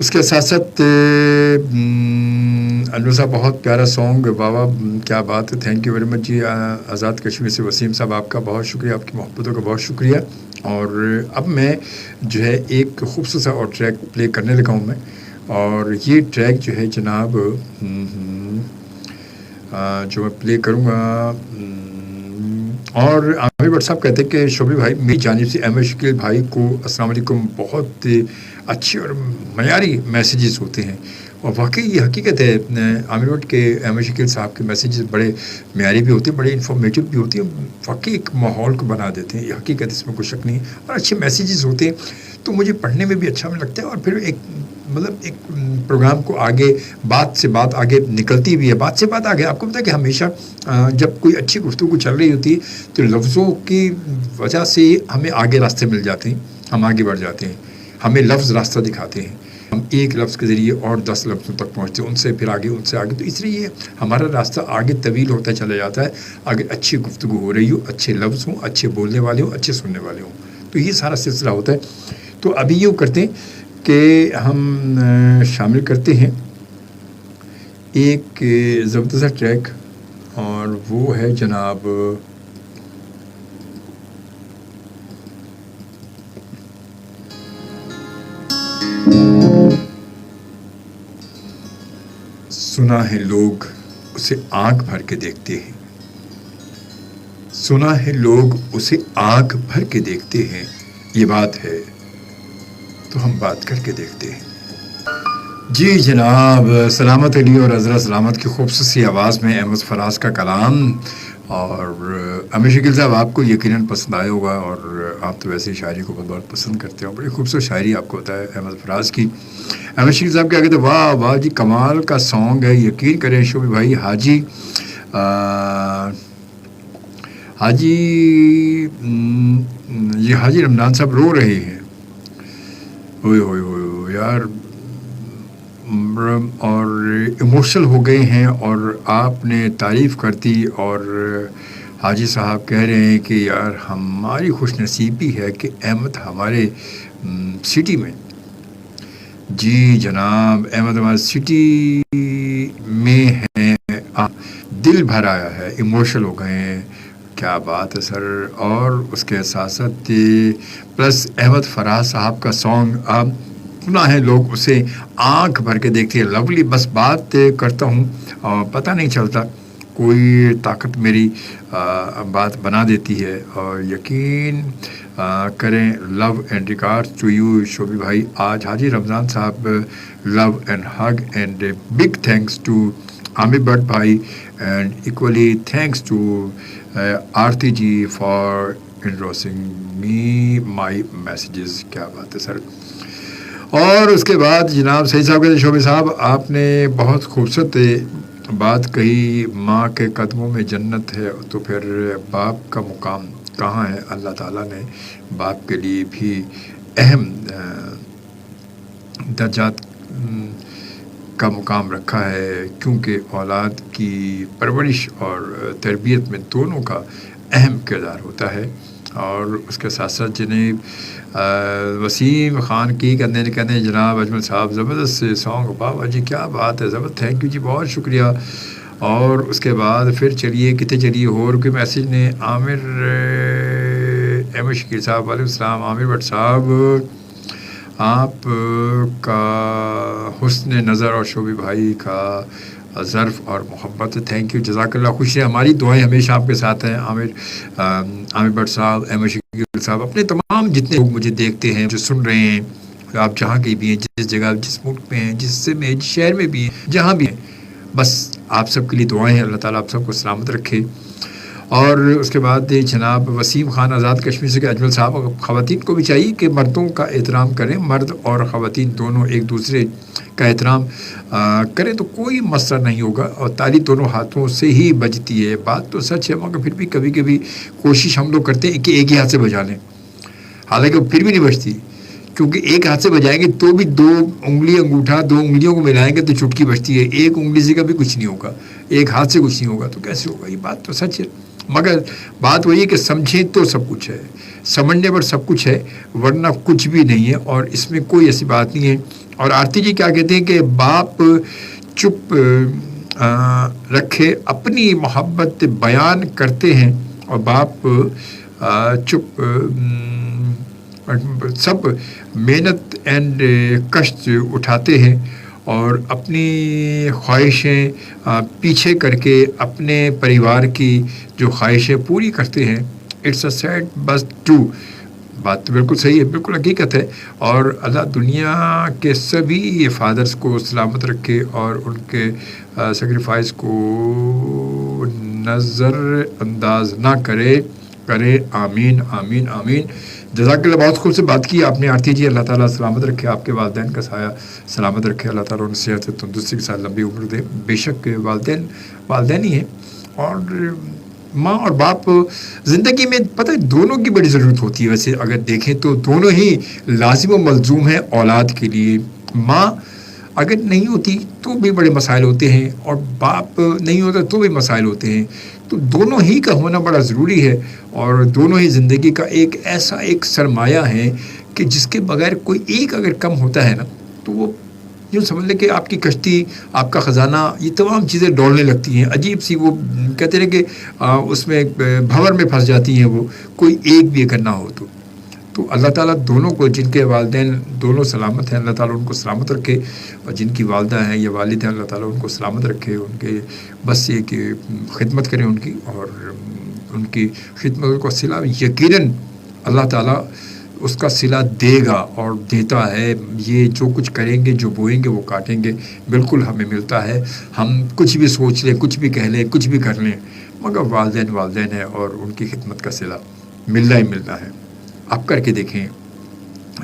اس کے ساتھ ساتھ انور صاحب بہت پیارا سانگ، بابا کیا بات ہے، تھینک یو ویری مچ جی. آزاد کشمیر سے وسیم صاحب آپ کا بہت شکریہ، آپ کی محبتوں کا بہت شکریہ. اور اب میں جو ہے ایک خوبصورت سا اور ٹریک پلے کرنے لگا ہوں میں، اور یہ ٹریک جو ہے جناب جو میں پلے کروں گا. اور عامر بٹ صاحب کہتے ہیں کہ شعبی بھائی میری جانب سے احمد شکیل بھائی کو السلام علیکم، بہت اچھے اور معیاری میسیجز ہوتے ہیں. اور واقعی یہ حقیقت ہے عامر بٹ کے احمد شکیل صاحب کے میسیجز بڑے معیاری بھی ہوتے ہیں، بڑے انفارمیٹیو بھی ہوتے ہیں، واقعی ایک ماحول کو بنا دیتے ہیں. یہ حقیقت، اس میں کوئی شک نہیں، اور اچھے میسیجز ہوتے ہیں تو مجھے پڑھنے میں بھی اچھا لگتا ہے. اور پھر ایک پروگرام کو آگے بات سے بات آگے نکلتی بھی ہے، بات سے بات آگے. آپ کو پتا ہے کہ ہمیشہ جب کوئی اچھی گفتگو چل رہی ہوتی ہے تو لفظوں کی وجہ سے ہمیں آگے راستے مل جاتے ہیں، ہم آگے بڑھ جاتے ہیں، ہمیں لفظ راستہ دکھاتے ہیں، ہم ایک لفظ کے ذریعے اور 10 لفظوں تک پہنچتے ہیں، ان سے پھر آگے، ان سے آگے. تو اس لیے ہمارا راستہ آگے طویل ہوتا چلا جاتا ہے اگر اچھی گفتگو ہو رہی ہو، اچھے لفظ ہوں، اچھے بولنے والے ہوں، اچھے سننے والے ہوں. تو یہ سارا سلسلہ ہوتا ہے. تو ابھی یہ کرتے ہیں کہ ہم شامل کرتے ہیں ایک زبردست ٹریک، اور وہ ہے جناب سنا ہے لوگ اسے آنکھ بھر کے دیکھتے ہیں، سنا ہے لوگ اسے آنکھ بھر کے دیکھتے ہیں، یہ بات ہے تو ہم بات کر کے دیکھتے ہیں. جی جناب، سلامت علی اور عذرا سلامت کی خوبصورت آواز میں احمد فراز کا کلام. اور امیر شکیل صاحب آپ کو یقیناً پسند آیا ہوگا، اور آپ تو ویسے شاعری کو بہت پسند کرتے ہو، بڑی خوبصورت شاعری آپ کو ہوتا ہے احمد فراز کی. امیر شکیل صاحب کیا کہتے ہیں، واہ واہ جی کمال کا سانگ ہے. یقین کریں شعبی بھائی، یہ حاجی رمضان صاحب رو رہے ہیں، ہوئے ہوئے ہوئے یار، اور ایموشنل ہو گئے ہیں. اور آپ نے تعریف کر دی، اور حاجی صاحب کہہ رہے ہیں کہ یار ہماری خوش نصیبی ہے کہ احمد ہمارے سٹی میں. جی جناب، احمد ہمارے سٹی میں ہیں، دل بھر آیا ہے، ایموشنل ہو گئے ہیں. کیا بات ہے سر. اور اس کے ساتھ ساتھ پلس احمد فراز صاحب کا سانگ آپ سنا ہے لوگ اسے آنکھ بھر کے دیکھتے ہیں. لولی، بس بات کرتا ہوں اور پتہ نہیں چلتا، کوئی طاقت میری بات بنا دیتی ہے. اور یقین کریں، love and regard to you Shobi بھائی. آج حاجی رمضان صاحب، love and hug and big thanks to Aamir Butt بھائی، and equally thanks to Aarti ji for endorsing me my messages. کیا بات ہے سر. اور اس کے بعد جناب سعید صاحب کہتے ہیں، شعبے صاحب آپ نے بہت خوبصورت بات کہی، ماں کے قدموں میں جنت ہے تو پھر باپ کا مقام کہاں ہے. اللہ تعالیٰ نے باپ کے لیے بھی اہم درجات کا مقام رکھا ہے، کیونکہ اولاد کی پرورش اور تربیت میں دونوں کا اہم کردار ہوتا ہے. اور اس کے ساتھ ساتھ جناب وسیم خان کی کہتے ہیں جناب اجمل صاحب زبردست سانگ، بابا جی کیا بات ہے، زبردست، تھینک یو جی، بہت شکریہ. اور اس کے بعد پھر چلیے کتنے چلیے اور کوئی میسیج نے. عامر احمد شکیل صاحب علیہ السلام. عامر بٹ صاحب آپ کا حسن نظر اور شعبی بھائی کا ظرف اور محبت، تھینک یو، جزاک اللہ. خوش ہے، ہماری دعائیں ہمیشہ آپ کے ساتھ ہیں. عامر بٹ صاحب، احمد شکیل صاحب، اپنے تمام جتنے لوگ مجھے دیکھتے ہیں، جو سن رہے ہیں، آپ جہاں کہیں بھی ہیں، جس جگہ، جس ملک میں ہیں، جس سے میں، جس شہر میں بھی ہیں، جہاں بھی ہیں، بس آپ سب کے لیے دعائیں ہیں. اللہ تعالیٰ آپ سب کو سلامت رکھے. اور اس کے بعد جناب وسیم خان آزاد کشمیر سے کہ اجمل صاحب، خواتین کو بھی چاہیے کہ مردوں کا احترام کریں، مرد اور خواتین دونوں ایک دوسرے کا احترام کریں تو کوئی مسئلہ نہیں ہوگا. اور تالی دونوں ہاتھوں سے ہی بجتی ہے، بات تو سچ ہے، مگر پھر بھی کبھی کبھی کوشش ہم لوگ کرتے ہیں کہ ایک ہی ہاتھ سے بجا لیں، حالانکہ پھر بھی نہیں بجتی، کیونکہ ایک ہاتھ سے بجائیں گے تو بھی دو انگلی انگوٹھا، دو انگلیوں کو ملائیں گے تو چٹکی بجتی ہے. ایک انگلی سے کبھی کچھ نہیں ہوگا، ایک ہاتھ سے کچھ نہیں ہوگا، تو کیسے ہوگا؟ یہ بات تو سچ ہے. مگر بات وہی ہے کہ سمجھیں تو سب کچھ ہے، سمجھنے پر سب کچھ ہے، ورنہ کچھ بھی نہیں ہے. اور اس میں کوئی ایسی بات نہیں ہے اور آرتی جی کیا کہتے ہیں کہ باپ چپ رکھے اپنی محبت بیان کرتے ہیں اور باپ چپ سب محنت اینڈ کشٹ اٹھاتے ہیں اور اپنی خواہشیں پیچھے کر کے اپنے پریوار کی جو خواہشیں پوری کرتے ہیں. It's a sad but true. بات تو بالکل صحیح ہے, بالکل حقیقت ہے. اور اللہ دنیا کے سبھی فادرز کو سلامت رکھے اور ان کے سیکریفائس کو نظر انداز نہ کرے. آمین آمین آمین. جزاک اللہ. بہت خوب سے بات کی آپ نے آرتی جی. اللہ تعالیٰ سلامت رکھے, آپ کے والدین کا سایہ سلامت رکھے. اللہ تعالیٰ ان صحت تندرستی کے ساتھ لمبی عمر دے. بے شک والدین ہی ہیں. اور ماں اور باپ زندگی میں پتہ ہے دونوں کی بڑی ضرورت ہوتی ہے. ویسے اگر دیکھیں تو دونوں ہی لازم و ملزوم ہیں اولاد کے لیے. ماں اگر نہیں ہوتی تو بھی بڑے مسائل ہوتے ہیں اور باپ نہیں ہوتا تو بھی مسائل ہوتے ہیں. تو دونوں ہی کا ہونا بڑا ضروری ہے اور دونوں ہی زندگی کا ایک سرمایہ ہے کہ جس کے بغیر کوئی ایک اگر کم ہوتا ہے نا تو وہ یوں سمجھ لیں کہ آپ کی کشتی, آپ کا خزانہ, یہ تمام چیزیں ڈولنے لگتی ہیں. عجیب سی وہ کہتے ہیں کہ اس میں بھنور میں پھنس جاتی ہیں وہ, کوئی ایک بھی اگر نہ ہو تو اللہ تعالیٰ دونوں کو, جن کے والدین دونوں سلامت ہیں اللہ تعالیٰ ان کو سلامت رکھے, اور جن کی والدہ ہیں یا والد ہیں اللہ تعالیٰ ان کو سلامت رکھے. ان کے بس یہ کہ خدمت کریں ان کی, اور ان کی خدمت کا صلہ یقیناً اللہ تعالیٰ اس کا صلہ دے گا اور دیتا ہے. یہ جو کچھ کریں گے, جو بوئیں گے وہ کاٹیں گے, بالکل ہمیں ملتا ہے. ہم کچھ بھی سوچ لیں, کچھ بھی کہہ لیں, کچھ بھی کر لیں, مگر والدین ہیں اور ان کی خدمت کا صلہ ملنا ہی ملنا ہے. آپ کر کے دیکھیں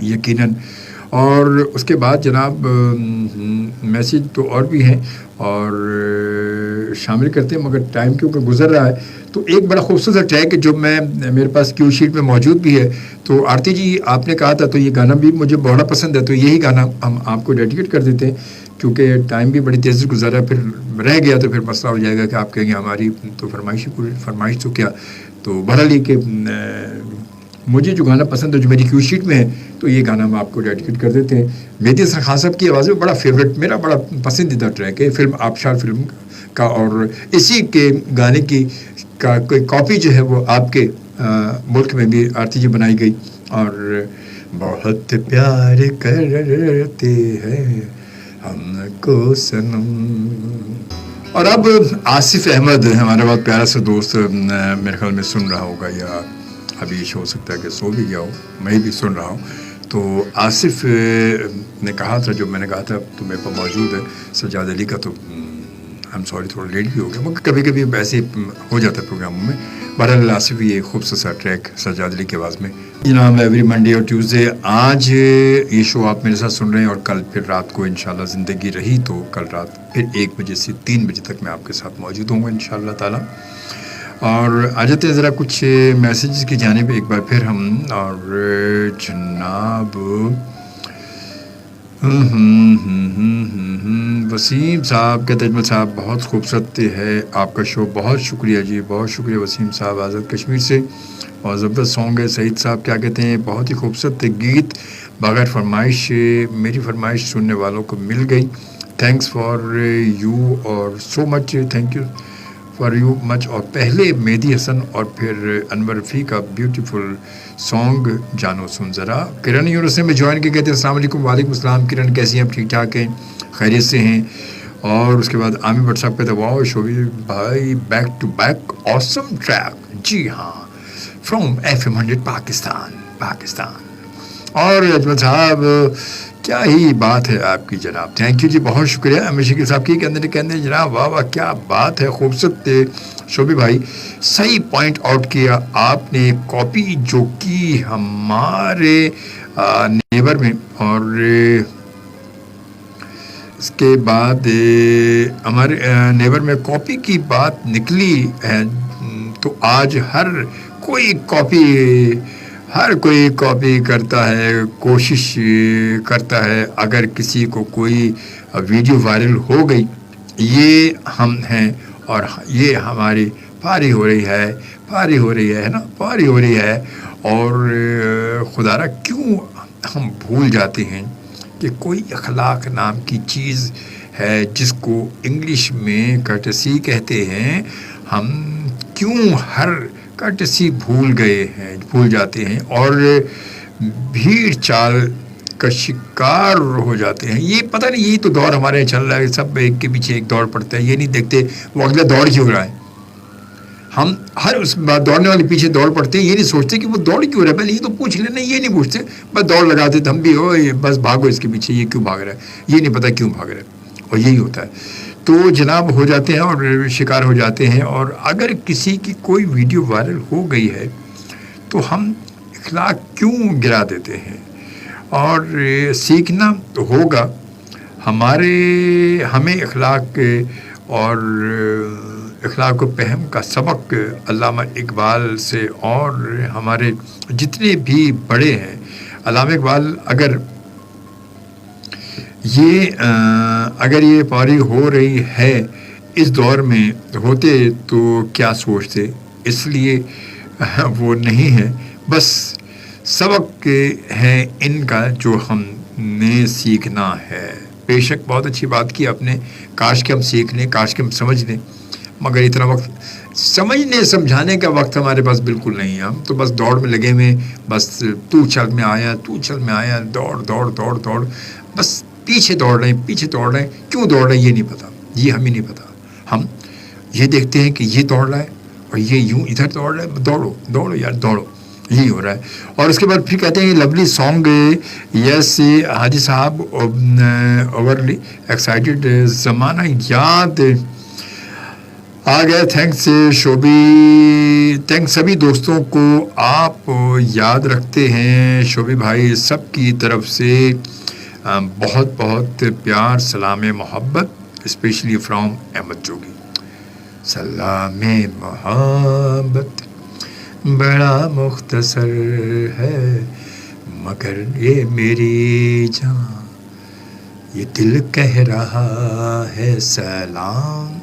یقیناً. اور اس کے بعد جناب میسیج تو اور بھی ہیں اور شامل کرتے ہیں, مگر ٹائم کیونکہ گزر رہا ہے تو ایک بڑا خوبصورت ٹریک ہے جو میرے پاس کیو شیٹ میں موجود بھی ہے. تو آرتی جی آپ نے کہا تھا تو یہ گانا بھی مجھے بڑا پسند ہے, تو یہی گانا ہم آپ کو ڈیڈیکیٹ کر دیتے ہیں کیونکہ ٹائم بھی بڑی تیزی سے گزرا, پھر رہ گیا تو پھر مسئلہ ہو جائے گا کہ آپ کہیں گے ہماری تو فرمائش تو کیا. تو بہرحال یہ کہ مجھے جو گانا پسند ہے جو میری کیو شیٹ میں ہے تو یہ گانا ہم آپ کو ڈیڈیکیٹ کر دیتے ہیں. مہدی حسن خان صاحب کی آواز میں بڑا فیوریٹ, میرا بڑا پسندیدہ ٹریک ہے فلم آبشار فلم کا, اور اسی کے گانے کی کا کوئی کاپی جو ہے وہ آپ کے ملک میں بھی آرتی جی بنائی گئی. اور بہت پیار کرتے ہیں ہم کو صنم. اور اب آصف احمد ہمارا بہت پیارا سا دوست میرے خیال میں سن رہا ہوگا یا ابھی ہو سکتا ہے کہ سو بھی گیا ہو, میں بھی سن رہا ہوں. تو آصف نے کہا تھا, جو میں نے کہا تھا تو میرے پاس موجود ہے سجاد علی کا, تو آئی ایم سوری تھوڑا لیٹ بھی ہو گیا مگر کبھی کبھی ایسے ہو جاتا ہے پروگراموں میں. بہرحال آصف یہ خوبصورت سا ٹریک سجاد علی کی آواز میں جناب. ایوری منڈے اور ٹیوزڈے آج یہ شو آپ میرے ساتھ سن رہے ہیں, اور کل پھر رات کو انشاءاللہ زندگی رہی تو کل رات پھر 1 بجے سے 3 بجے تک میں آپ کے ساتھ موجود ہوں گا انشاءاللہ تعالیٰ. اور آ جاتے ہیں ذرا کچھ میسیجز کی جانب ایک بار پھر ہم. اور جناب وسیم صاحب کہتے ہیں اجمل صاحب بہت خوبصورت ہے آپ کا شو, بہت شکریہ جی, بہت شکریہ وسیم صاحب آزاد کشمیر سے. اور زبردست سانگ ہے. سعید صاحب کیا کہتے ہیں بہت ہی خوبصورت گیت, بغیر فرمائش میری فرمائش سننے والوں کو مل گئی. تھینکس فار یو اور so much, thank you for you much. اور پہلے مہدی حسن اور پھر انور رفیع کا بیوٹیفل سانگ جانو سن ذرا. کرن یونس نے جوائن کے کہتے ہیں السلام علیکم. وعلیکم السلام کرن, کیسی ہیں آپ؟ ٹھیک ٹھاک ہیں, خیریت سے ہیں. اور اس کے بعد عامر بٹ صاحب کہتے ہیں واو شوبی بھائی back to back awesome track. جی ہاں, فرام FM 100 پاکستان. اور اجمل صاحب کیا ہی بات ہے آپ کی جناب, تھینک یو جی, بہت شکریہ. امیر شکیل صاحب کی کہتے ہیں جناب واہ واہ کیا بات ہے, خوبصورت شوبی بھائی صحیح پوائنٹ آؤٹ کیا آپ نے. کاپی جو کی ہمارے نیبر میں, اور اس کے بعد ہمارے نیبر میں کاپی کی بات نکلی ہے تو آج ہر کوئی کاپی کرتا ہے, کوشش کرتا ہے. اگر کسی کو کوئی ویڈیو وائرل ہو گئی یہ ہم ہیں اور یہ ہماری پاری ہو رہی ہے نا, پاری ہو رہی ہے. اور خدا را کیوں ہم بھول جاتے ہیں کہ کوئی اخلاق نام کی چیز ہے جس کو انگلش میں کرٹسی کہتے ہیں. ہم کیوں ہر کرٹسی بھول جاتے ہیں اور بھیڑ چال کا شکار ہو جاتے ہیں. یہ پتہ نہیں, یہی تو دور ہمارے چل رہا ہے, سب ایک کے پیچھے ایک دوڑ پڑتا ہے. یہ نہیں دیکھتے وہ اگلا دوڑ کیوں رہا ہے. ہم ہر اس دوڑنے والے پیچھے دوڑ پڑتے ہیں, یہ نہیں سوچتے کہ وہ دوڑ کیوں رہا ہے. پہلے یہ تو پوچھ لینا, یہ نہیں پوچھتے, بس دوڑ لگاتے تھے ہم بھی, ہو بس بھاگو اس کے پیچھے, یہ کیوں بھاگ رہا ہے, یہ نہیں پتہ کیوں بھاگ رہا ہے. اور یہی ہوتا ہے. تو جناب ہو جاتے ہیں اور شکار ہو جاتے ہیں. اور اگر کسی کی کوئی ویڈیو وائرل ہو گئی ہے تو ہم اخلاق کیوں گرا دیتے ہیں. اور سیکھنا تو ہوگا, ہمیں اخلاق اور اخلاق و فہم کا سبق علامہ اقبال سے اور ہمارے جتنے بھی بڑے ہیں. علامہ اقبال اگر یہ پاری ہو رہی ہے اس دور میں ہوتے تو کیا سوچتے. اس لیے وہ نہیں ہے, بس سبق ہے ان کا جو ہم نے سیکھنا ہے. بے شک بہت اچھی بات کی آپ نے. کاش کہ ہم سیکھ لیں, کاش کہ ہم سمجھ لیں, مگر اتنا وقت سمجھنے سمجھانے کا وقت ہمارے پاس بالکل نہیں ہے. ہم تو بس دوڑ میں لگے ہوئے, بس تو چل میں آیا, دوڑ, بس پیچھے دوڑ رہے ہیں. کیوں دوڑ رہے ہیں یہ نہیں پتا, یہ ہمیں نہیں پتا. ہم یہ دیکھتے ہیں کہ یہ دوڑ رہا ہے اور یہ یوں ادھر دوڑ رہا ہے. دوڑو یار دوڑو, یہی ہو رہا ہے. اور اس کے بعد پھر کہتے ہیں لولی سانگ, یس حاجی صاحب اوورلی ایکسائٹیڈ, زمانہ یاد آ گیا. تھینکس شوبی, تھینکس سبھی دوستوں کو آپ یاد رکھتے ہیں. شوبی بھائی سب کی طرف سے بہت بہت پیار, سلام محبت, اسپیشلی فرام احمد جوگی. سلام محبت بڑا مختصر ہے مگر یہ میری جان, یہ دل کہہ رہا ہے سلام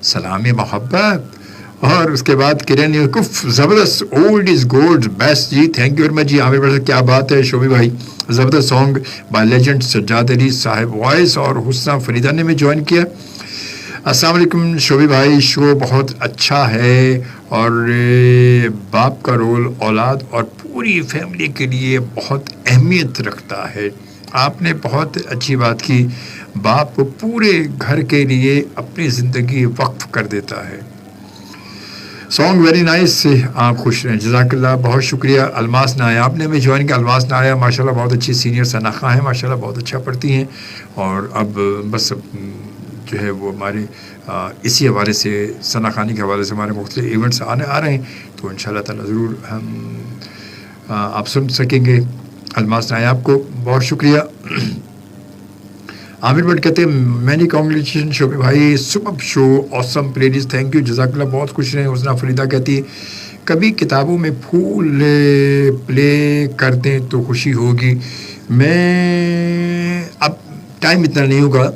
سلام محبت. اور اس کے بعد کرن یوسف, زبردست, اولڈ از گولڈ, بیسٹ جی, تھینک یو ویری مچ جی. عامر بھائی کیا بات ہے. شوبی بھائی زبردست song by legend Sajjad Ali صاحب وائس, اور حسنہ فریدہ نے میں جوائن کیا. السلام علیکم شوبی بھائی, شو بہت اچھا ہے اور باپ کا رول اولاد اور پوری فیملی کے لیے بہت اہمیت رکھتا ہے. آپ نے بہت اچھی بات کی. باپ پورے گھر کے لیے اپنی زندگی وقف کر دیتا ہے. سانگ ویری نائس, آپ خوش رہیں, جزاک اللہ, بہت شکریہ. الماس نایا آپ نے میں جوائن کیا. الماس نایا ماشاءاللہ بہت اچھی سینئر ثناء ہیں, ماشاءاللہ بہت اچھا پڑھتی ہیں. اور اب بس جو ہے وہ ہمارے اسی حوالے سے ثناء خوانی کے حوالے سے ہمارے مختلف ایونٹس آ رہے ہیں, تو انشاءاللہ تعالی ضرور ہم آپ سن سکیں گے. الماس نایا آپ کو بہت شکریہ. عامر بٹ کہتے ہیں مینی کانگریچولیشن شوبی بھائی, super show, awesome playlist, thank you, جزاک اللہ, بہت خوش رہیں. حسنہ فریدہ کہتی ہے کبھی کتابوں میں پھول پلے کر دیں تو خوشی ہوگی. میں اب ٹائم اتنا نہیں ہوگا,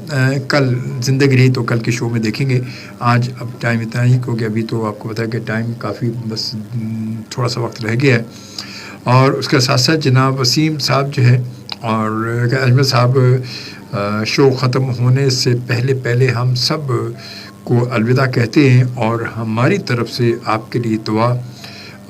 کل زندگی رہی تو کل کے شو میں دیکھیں گے. آج اب ٹائم اتنا ہی, کیونکہ ابھی تو آپ کو پتا ہے کہ ٹائم کافی بس تھوڑا سا وقت رہ گیا ہے. اور اس کے ساتھ ساتھ جناب وسیم صاحب جو ہے اور اجمل صاحب, شو ختم ہونے سے پہلے ہم سب کو الوداع کہتے ہیں, اور ہماری طرف سے آپ کے لیے دعا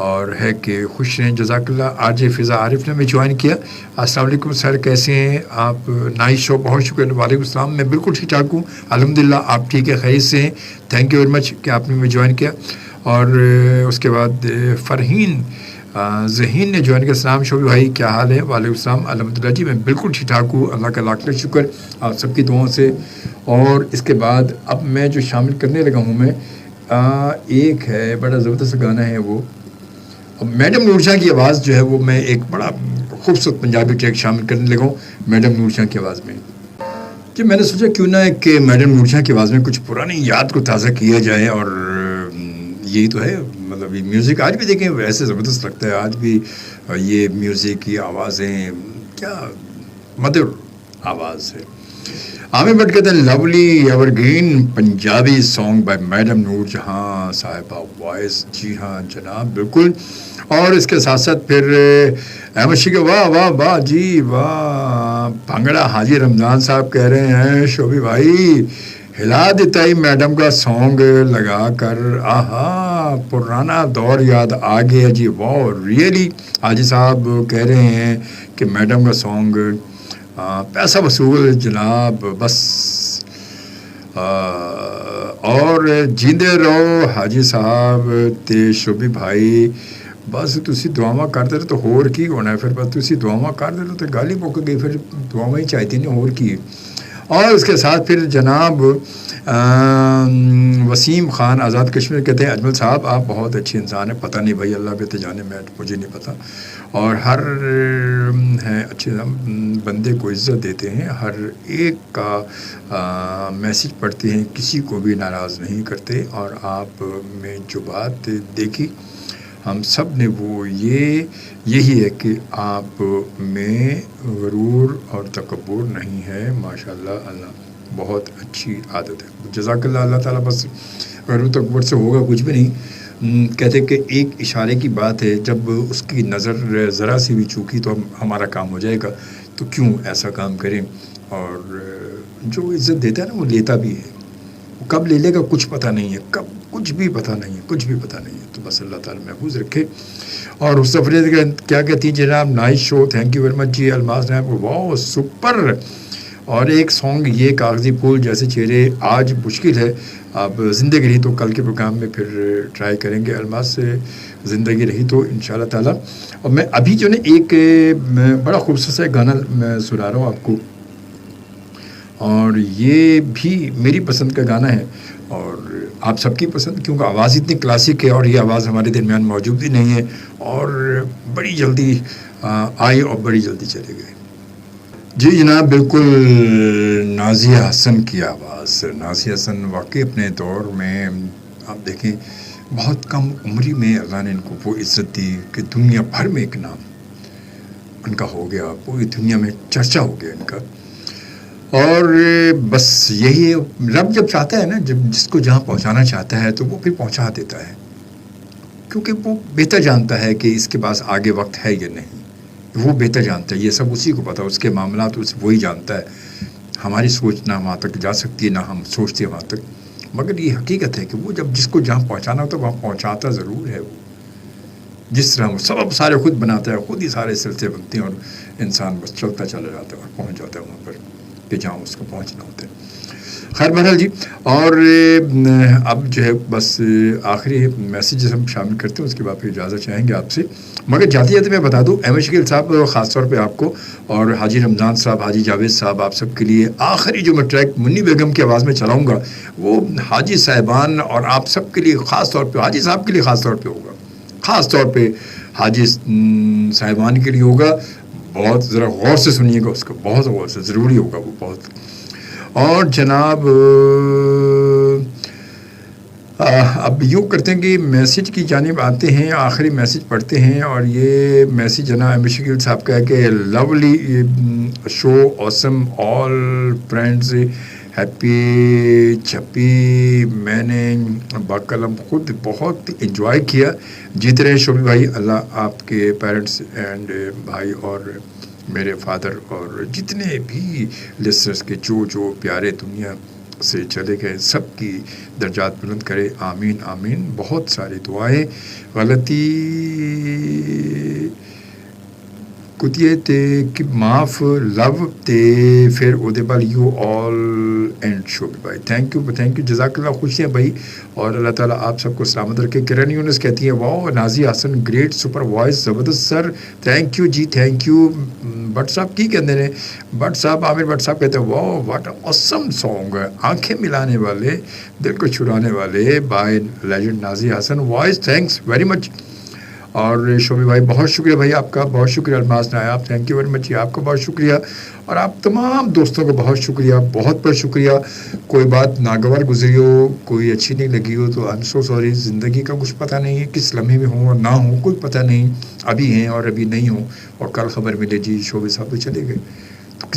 اور ہے کہ خوش رہیں. جزاک اللہ. آج فضا عارف نے میں جوائن کیا. السلام علیکم سر, کیسے ہیں آپ. نائس شو, بہت شکریہ. وعلیکم السلام, میں بالکل ٹھیک ٹھاک ہوں الحمدللہ. آپ ٹھیک ہے, خیریت سے ہیں. تھینک یو ویری مچ کہ آپ نے میں جوائن کیا. اور اس کے بعد فرحین ذہین نے جوائن کیا. السلام شوبی بھائی, کیا حال ہے. وعلیکم السلام, الحمدللہ جی میں بالکل ٹھیک ٹھاک ہوں, اللہ کا لاکھ لاکھ شکر آپ سب کی دعاؤں سے. اور اس کے بعد اب میں جو شامل کرنے لگا ہوں میں ایک ہے بڑا زبردست گانا ہے, وہ میڈم نور شاہ کی آواز جو ہے وہ میں ایک بڑا خوبصورت پنجابی ٹریک شامل کرنے لگا ہوں میڈم نور شاہ کی آواز میں. جی میں نے سوچا کیوں نہ کہ میڈم نور شاہ کی آواز میں کچھ پرانی یاد کو تازہ کیا جائے. اور یہی تو ہے, مطلب یہ میوزک آج بھی دیکھیں ویسے زبردست لگتا ہے. آج بھی یہ میوزک کی آوازیں کیا مدر آواز ہے. عامر بٹ کہتے ہیں lovely evergreen Punjabi song by madam Noor Jahan صاحبہ وائس. جی ہاں جناب بالکل. اور اس کے ساتھ ساتھ پھر احمد شیخ واہ واہ واہ جی واہ. بھنگڑا حاجی رمضان صاحب کہہ رہے ہیں شوبی بھائی ہلا دیتا ہی میڈم کا سانگ لگا کر. آہا پرانا دور یاد آ گیا جی. واہ ریئلی. حاجی صاحب کہہ رہے ہیں کہ میڈم کا سانگ پیسہ وصول جناب بس. اور جیندے رہو حاجی صاحب تے شوبی بھائی. بس تسی دعاواں کرتے رہو تو ہور کی ہونا ہے. پھر بس تسی دعاواں کرتے رہو تو گالی پک گئی. پھر دعاواں ہی چاہتی نہیں ہور کی. اور اس کے ساتھ پھر جناب وسیم خان آزاد کشمیر کہتے ہیں اجمل صاحب آپ بہت اچھے انسان ہیں. پتہ نہیں بھائی اللہ بہتر جانے میں مجھے نہیں پتہ. اور ہر ہیں اچھے بندے کو عزت دیتے ہیں. ہر ایک کا میسج پڑھتے ہیں. کسی کو بھی ناراض نہیں کرتے. اور آپ میں جو بات دیکھی ہم سب نے وہ یہی ہے کہ آپ میں غرور اور تکبر نہیں ہے. ماشاءاللہ اللہ بہت اچھی عادت ہے. جزاک اللہ. اللہ تعالیٰ بس غرور تکبر سے ہوگا کچھ بھی نہیں. کہتے کہ ایک اشارے کی بات ہے جب اس کی نظر ذرا سی بھی چوکی تو ہمارا کام ہو جائے گا. تو کیوں ایسا کام کریں. اور جو عزت دیتا ہے نا وہ لیتا بھی ہے. وہ کب لے لے گا کچھ پتہ نہیں ہے. کب کچھ بھی پتہ نہیں ہے. کچھ بھی پتہ نہیں ہے. تو بس اللہ تعالیٰ محفوظ رکھے. اور اس سفر کیا کہتی ہیں جناب nice show thank you very much جی. Almas Naib wow super. اور ایک سانگ یہ کاغذی پھول جیسے چہرے آج مشکل ہے اب زندگی رہی تو کل کے پروگرام میں پھر ٹرائی کریں گے. الماس سے زندگی رہی تو انشاءاللہ تعالیٰ. اور میں ابھی جو نا ایک بڑا خوبصورت سا گانا میں سنا رہا ہوں آپ کو. اور یہ بھی میری پسند کا گانا ہے اور آپ سب کی پسند کیونکہ آواز اتنی کلاسک ہے. اور یہ آواز ہمارے درمیان موجود ہی نہیں ہے. اور بڑی جلدی آئی اور بڑی جلدی چلے گئے. جی جناب بالکل. نازیہ حسن کی آواز. نازیہ حسن واقعی اپنے دور میں آپ دیکھیں بہت کم عمری میں اللہ نے ان کو وہ عزت دی کہ دنیا بھر میں ایک نام ان کا ہو گیا. پوری دنیا میں چرچا ہو گیا ان کا. اور بس یہی رب جب چاہتا ہے نا جب جس کو جہاں پہنچانا چاہتا ہے تو وہ پھر پہنچا دیتا ہے. کیونکہ وہ بہتر جانتا ہے کہ اس کے پاس آگے وقت ہے یا نہیں. وہ بہتر جانتا ہے. یہ سب اسی کو پتہ. اس کے معاملات وہی جانتا ہے. ہماری سوچ نہ وہاں تک جا سکتی ہے نہ ہم سوچتے ہیں وہاں تک. مگر یہ حقیقت ہے کہ وہ جب جس کو جہاں پہنچانا ہوتا ہے وہاں پہنچاتا ضرور ہے. وہ جس طرح وہ سبب سارے خود بناتا ہے. خود ہی سارے سلسلے بنتے ہیں اور انسان بس چلتا چلا جاتا ہے اور پہنچ جاتا ہے وہاں پر کہ جہاں اس کو پہنچنا ہوتا ہے. خیر بہرحال جی. اور اب جو ہے بس آخری میسیجز ہم شامل کرتے ہیں اس کے بعد پھر اجازت چاہیں گے آپ سے. مگر جاتے جاتے میں بتا دوں احمد شکیل صاحب خاص طور پہ آپ کو اور حاجی رمضان صاحب حاجی جاوید صاحب آپ سب کے لیے آخری جو میں ٹریک منی بیگم کی آواز میں چلاؤں گا وہ حاجی صاحبان اور آپ سب کے لیے خاص طور پہ حاجی صاحب کے لیے خاص طور پہ ہوگا. خاص طور پہ حاجی صاحبان کے لیے ہوگا. بہت ذرا غور سے سنیے گا اس کو. بہت غور سے ضروری ہوگا وہ بہت. اور جناب اب یوں کرتے ہیں کہ میسیج کی جانب آتے ہیں. آخری میسیج پڑھتے ہیں اور یہ میسیج جناب احمد شکیل صاحب کا ہے کہ لولی شو آسم آل فرینڈز ہیپی چھپی. میں نے باقلم خود بہت انجوائے کیا. جیتے رہے شوبی بھائی. اللہ آپ کے پیرنٹس اینڈ بھائی اور میرے فادر اور جتنے بھی لسنرس کے جو پیارے دنیا سے چلے گئے سب کی درجات بلند کرے. آمین آمین. بہت ساری دعائیں. غلطی کتیے تے کہ معاف لو تے پھر اودے بال یو آل اینڈ شوبی بھائی. تھینک یو جزاک اللہ. خوشیاں بھائی. اور اللہ تعالیٰ آپ سب کو سلامت رکھے. کرن یونس کہتی ہے wow Nazia Hassan great super voice زبردست سر. تھینک یو جی تھینک یو. بٹ صاحب کی کہتے ہیں بٹ صاحب عامر بٹ صاحب کہتے ہیں واو واٹ آسم سانگ. آنکھیں ملانے والے دل کو چھڑانے والے by legend Nazia Hassan voice. Thanks very much. اور شوبی بھائی بہت شکریہ بھائی آپ کا. بہت شکریہ. الماس نایاب تھینک یو ویری مچ. آپ کا بہت شکریہ. اور آپ تمام دوستوں کو بہت شکریہ. بہت بہت شکریہ. کوئی بات ناگوار گزری ہو کوئی اچھی نہیں لگی ہو تو آئی ایم سو سوری. زندگی کا کچھ پتہ نہیں ہے کس لمحے میں ہوں اور نہ ہوں کوئی پتہ نہیں. ابھی ہیں اور ابھی نہیں ہوں اور کل خبر ملے جی شوبی صاحب تو چلے گئے.